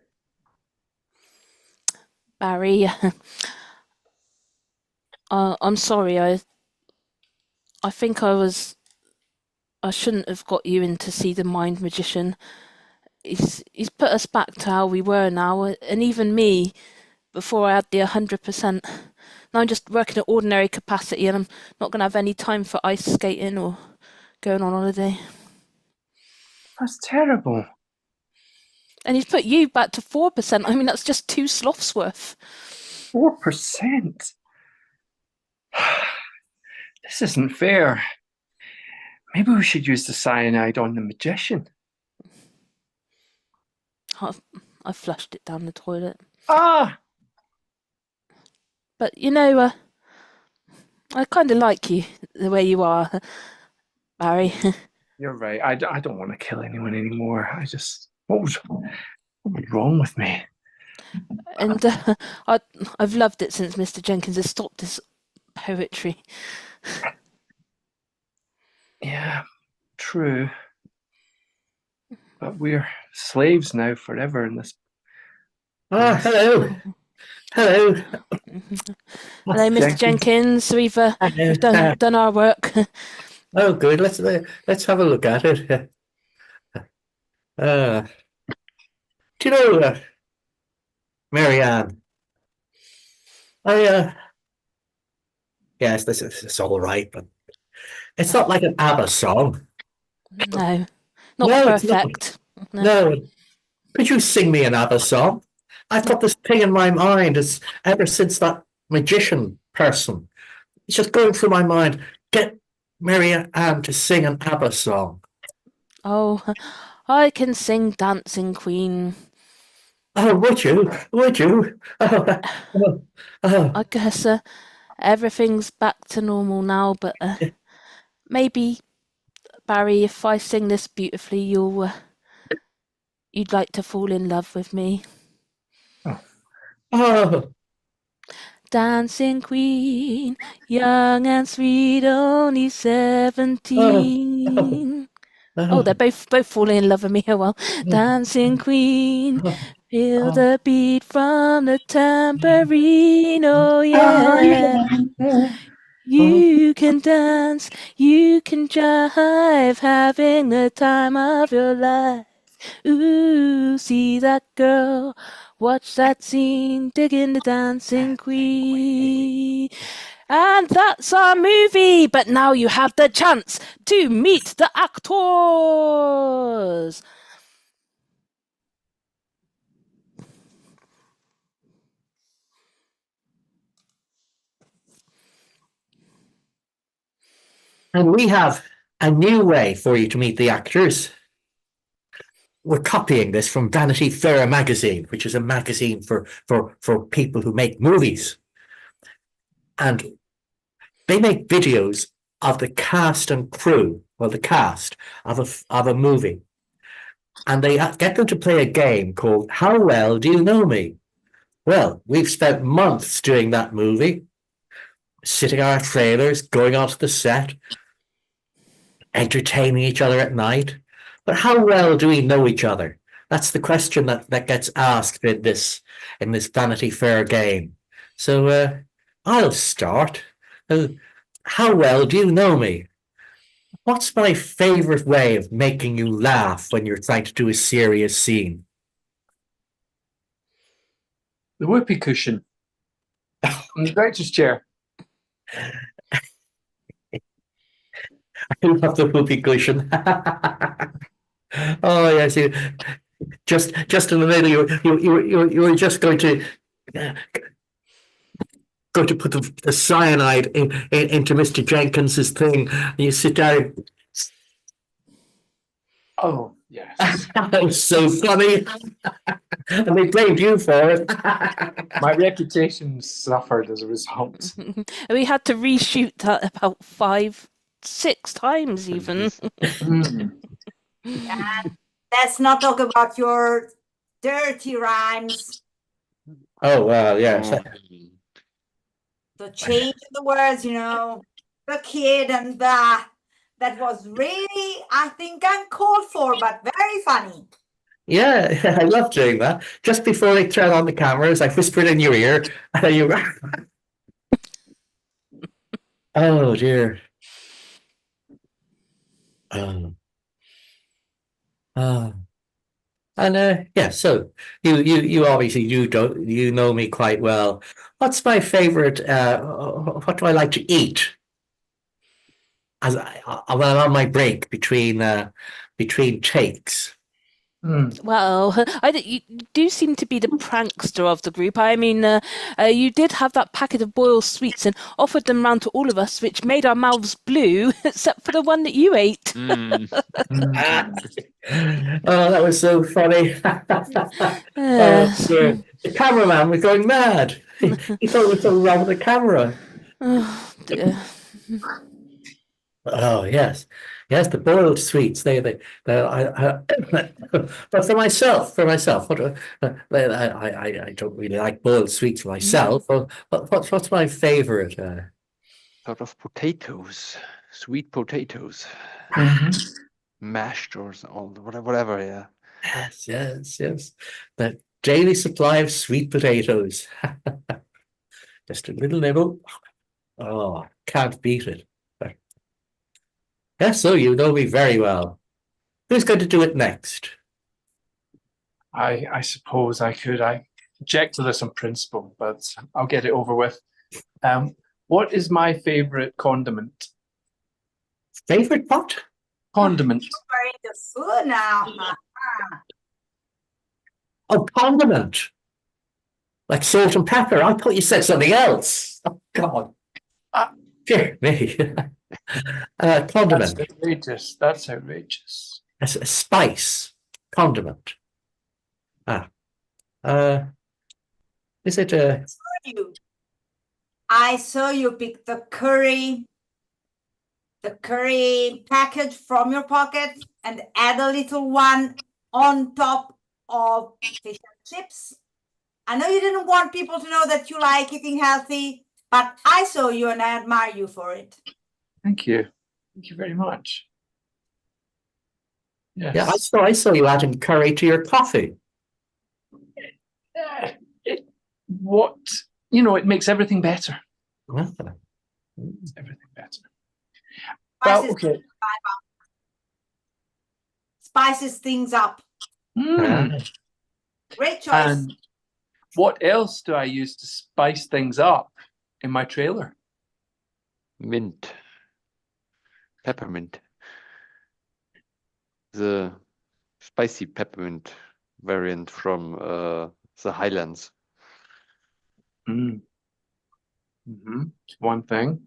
Barry, I'm sorry. I think I shouldn't have got you in to see the mind magician. He's put us back to how we were now, and even me, before I had the 100%. Now I'm just working at ordinary capacity, and I'm not going to have any time for ice skating or going on holiday. That's terrible. And he's put you back to 4%. I mean, that's just 2 sloths worth. 4%? This isn't fair. Maybe we should use the cyanide on the magician. I flushed it down the toilet. Ah! But you know, I kind of like you the way you are, Barry. You're right. I don't want to kill anyone anymore. What was wrong with me? And I've loved it since Mr. Jenkins has stopped his poetry. Yeah, true. But we're slaves now forever in this. Hello. Hello. Hello, Mr. Jenkins. We've done our work. Oh, good. Let's have a look at it. Do you know? Marianne. Yes, this is all right, but it's not like an ABBA song. No, not No, it's not. perfect. No. No. Could you sing me an ABBA song? I've got this thing in my mind. It's ever since that magician person. It's just going through my mind. Get Mary Ann to sing an ABBA song. Oh, I can sing Dancing Queen. Oh, would you? Would you? I guess everything's back to normal now, but maybe, Barry, if I sing this beautifully, you'd like to fall in love with me. Oh. Dancing Queen, young and sweet, only 17. Oh, they're both falling in love with me. Oh well. Dancing Queen, feel the beat from the tambourine. Oh yeah. You can dance, you can jive, having the time of your life. Ooh, see that girl, watch that scene, digging the Dancing Queen. And that's our movie, but now you have the chance to meet the actors. And we have a new way for you to meet the actors. We're copying this from Vanity Fair magazine, which is a magazine for people who make movies. And they make videos of the cast and crew, well, the cast of a movie. And they get them to play a game called How Well Do You Know Me? Well, we've spent months doing that movie, sitting on our trailers, going onto the set, entertaining each other at night. But how well do we know each other? That's the question that gets asked in this Vanity Fair game. So I'll start. How well do you know me? What's my favorite way of making you laugh when you're trying to do a serious scene? The whoopee cushion on the director's chair. I love the whoopee cushion. Oh yes, just in the middle. You were just going to put the cyanide into Mr. Jenkins's thing. And you sit down. Oh yes, That was so funny, and they blamed you for it. my reputation suffered as a result. We had to reshoot that about 5-6 times even. Let's not talk about your dirty rhymes. Oh well, yes. The change in the words, the kid and that was really, I think, uncalled for, but very funny. Yeah, I love doing that. Just before they turn on the cameras, I whispered in your ear, and you. Oh dear. And yeah, so you obviously you know me quite well. What's my favorite? What do I like to eat? As when I'm on my break between takes. Well, you do seem to be the prankster of the group. I mean, you did have that packet of boiled sweets and offered them round to all of us, which made our mouths blue, except for the one that you ate. Oh, that was so funny. The cameraman was going mad. He thought it was something wrong with the camera. Oh, dear. Oh yes, the boiled sweets. But for myself, I don't really like boiled sweets for myself. What's my favorite? Sort of potatoes, sweet potatoes, mashed or whatever. Yeah. Yes. The daily supply of sweet potatoes. Just a little nibble. Oh, can't beat it. Yes, so you know me very well. Who's going to do it next? I suppose I could. object to this on principle, but I'll get it over with. What is my favorite condiment? Favorite what? Condiment. We're into food now. Oh, condiment. Like salt and pepper. I thought you said something else. Oh, God. Dear me. Condiment. That's outrageous. That's outrageous. A spice. Condiment. Is it a... I saw you pick the curry packet from your pocket and add a little one on top of fish and chips. I know you didn't want people to know that you like eating healthy, but I saw you and I admire you for it. Thank you. Thank you very much. Yes. Yeah, I saw you adding curry to your coffee. It makes everything better. Everything better. Well, okay. Spices things up. Great choice. And what else do I use to spice things up in my trailer? Mint. Peppermint. The spicy peppermint variant from the Highlands. One thing.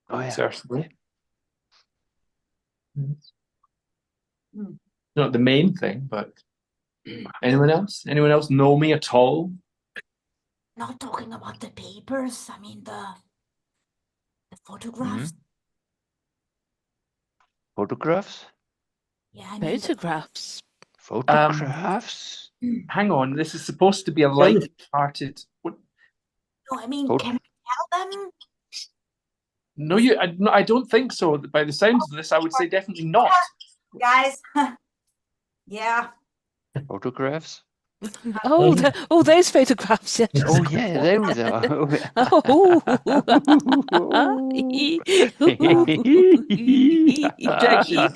Oh, yeah. Certainly. Not the main thing, but anyone else? Anyone else know me at all? Not talking about the papers. I mean the photographs. Photographs? Yeah, I mean Photographs. Photographs? Hang on, this is supposed to be a light-hearted. no, I mean, can we tell them? No, I don't think so. By the sounds of this, I would say definitely not. Guys, yeah. Photographs? Those photographs. Yeah. Oh, yeah, those are. Objection.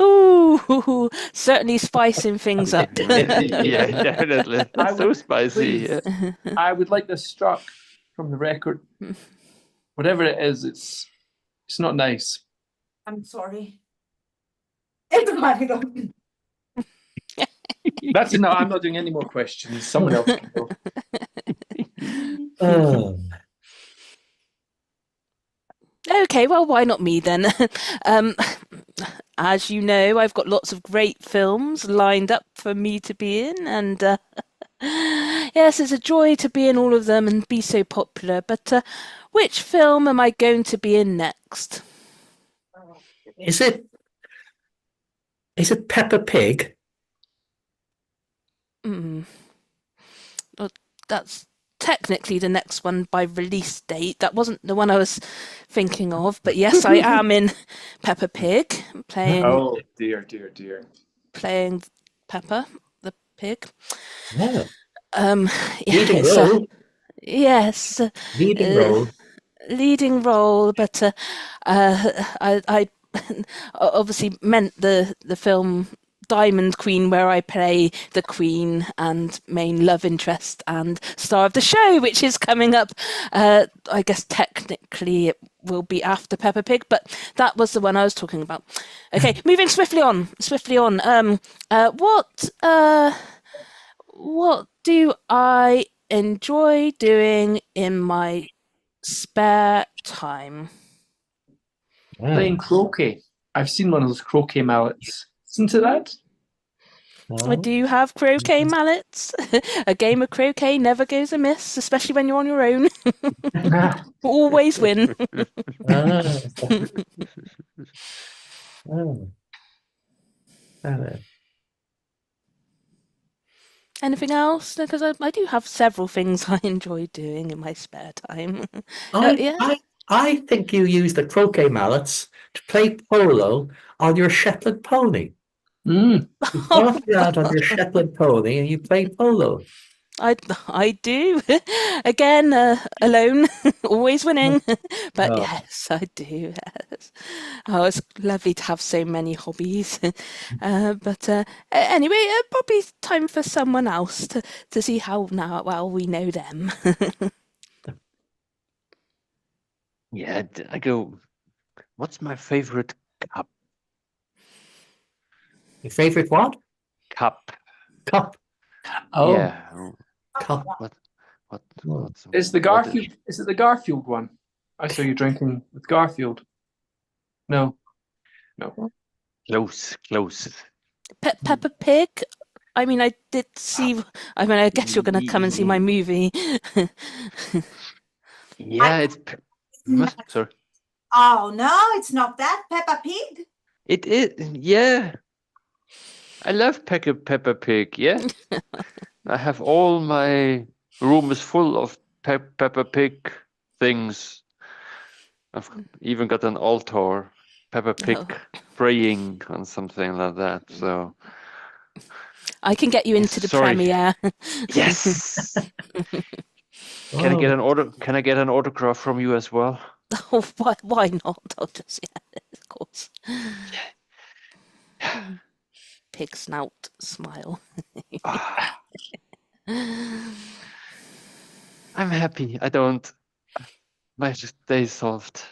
Ooh, certainly spicing things up. Yeah, definitely. So spicy. Yeah. I would like this struck from the record. Whatever it is, it's not nice. I'm sorry. It's my God. That's enough. I'm not doing any more questions. Someone else can go. Okay, well, why not me then? As you know, I've got lots of great films lined up for me to be in, and yes, it's a joy to be in all of them and be so popular. But which film am I going to be in next? Is it Peppa Pig? Well, that's technically the next one by release date. That wasn't the one I was thinking of, but yes, I am in Peppa Pig, playing. Oh dear. Playing Peppa the pig. Yeah. Leading role. Yes. Leading role. Leading role, but I obviously meant the film Diamond Queen, where I play the Queen and main love interest and star of the show, which is coming up. I guess technically it will be after Peppa Pig, but that was the one I was talking about. Okay, moving swiftly on. What do I enjoy doing in my spare time? Playing croquet. I've seen one of those croquet mallets. Isn't it that? I do have croquet mallets. A game of croquet never goes amiss, especially when you're on your own. Always win. Anything else? Because I do have several things I enjoy doing in my spare time. I think you use the croquet mallets to play polo on your Shetland pony. You walk around on your Shetland pony and you play polo. I do. Again, alone, always winning. But Oh. yes, I do. Yes. Oh, it's lovely to have so many hobbies. But anyway, probably time for someone else to see how now well we know them. Yeah, I go. What's my favorite cup? Your favorite what? Cup. Cup. Oh, Yeah. Cup. What? Oh. What's is the what Garfield? Is it the Garfield one? I saw you drinking with Garfield. No, no. Close. Peppa Pig. I mean, I did see. I mean, I guess you're going to come and see my movie. Yeah, it's. Sorry. Oh, no, it's not that. Peppa Pig. It is. Yeah. I love Peppa Pig. Yeah. I have all my room is full of Peppa Pig things. I've even got an altar, Peppa Pig praying on something like that. So I can get you into the sorry. premiere. Yes. Can I get an order? Can I get an autograph from you as well? Oh, why not? I'll just, yeah, of course. Pig snout smile. I'm happy. I don't. My day solved.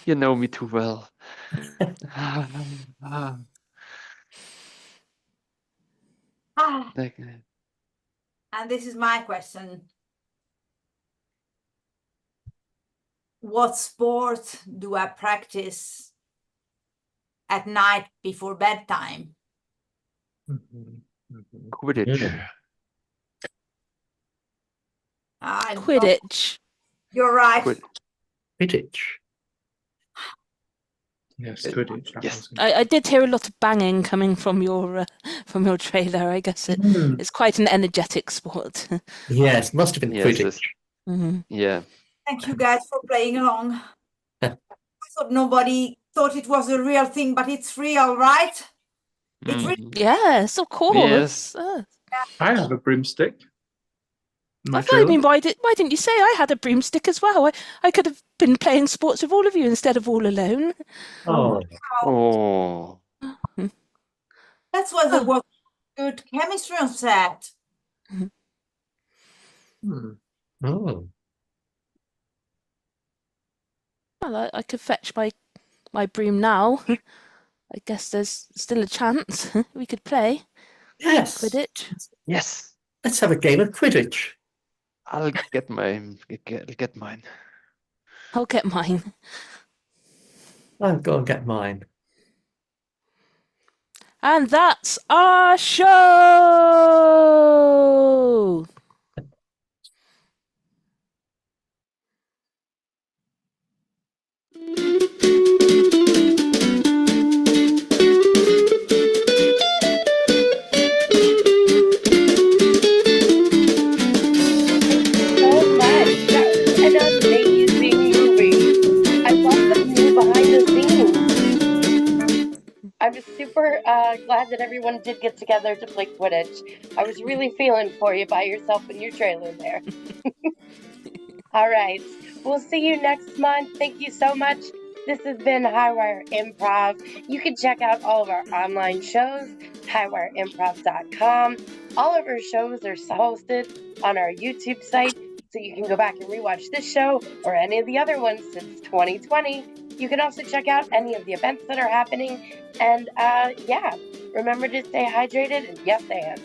You know me too well. And this is my question. What sport do I practice at night before bedtime? Quidditch. Quidditch. You're right. Quidditch. Yes, Quidditch. Yes. I did hear a lot of banging coming from your trailer. I guess it's quite an energetic sport. Yes, must have been Quidditch. Yeah. Thank you guys for playing along. I thought nobody thought it was a real thing, but it's real, right? It's real. Yes, of course. Yes. I have a broomstick. I mean, why didn't you say I had a broomstick as well? I could have been playing sports with all of you instead of all alone. Oh. That's why there was good chemistry on set. Oh. Well, I could fetch my broom now. I guess there's still a chance we could play. Yes. Quidditch. Yes. Let's have a game of Quidditch. I'll get mine. I'll get mine. I'll go and get mine. And that's our show! An amazing movie. I love the new behind the scenes. I was super glad that everyone did get together to play Quidditch. I was really feeling for you by yourself in your trailer there. All right. We'll see you next month. Thank you so much. This has been Highwire Improv. You can check out all of our online shows, highwireimprov.com. All of our shows are hosted on our YouTube site, so you can go back and rewatch this show or any of the other ones since 2020. You can also check out any of the events that are happening. And yeah, remember to stay hydrated and yes, and.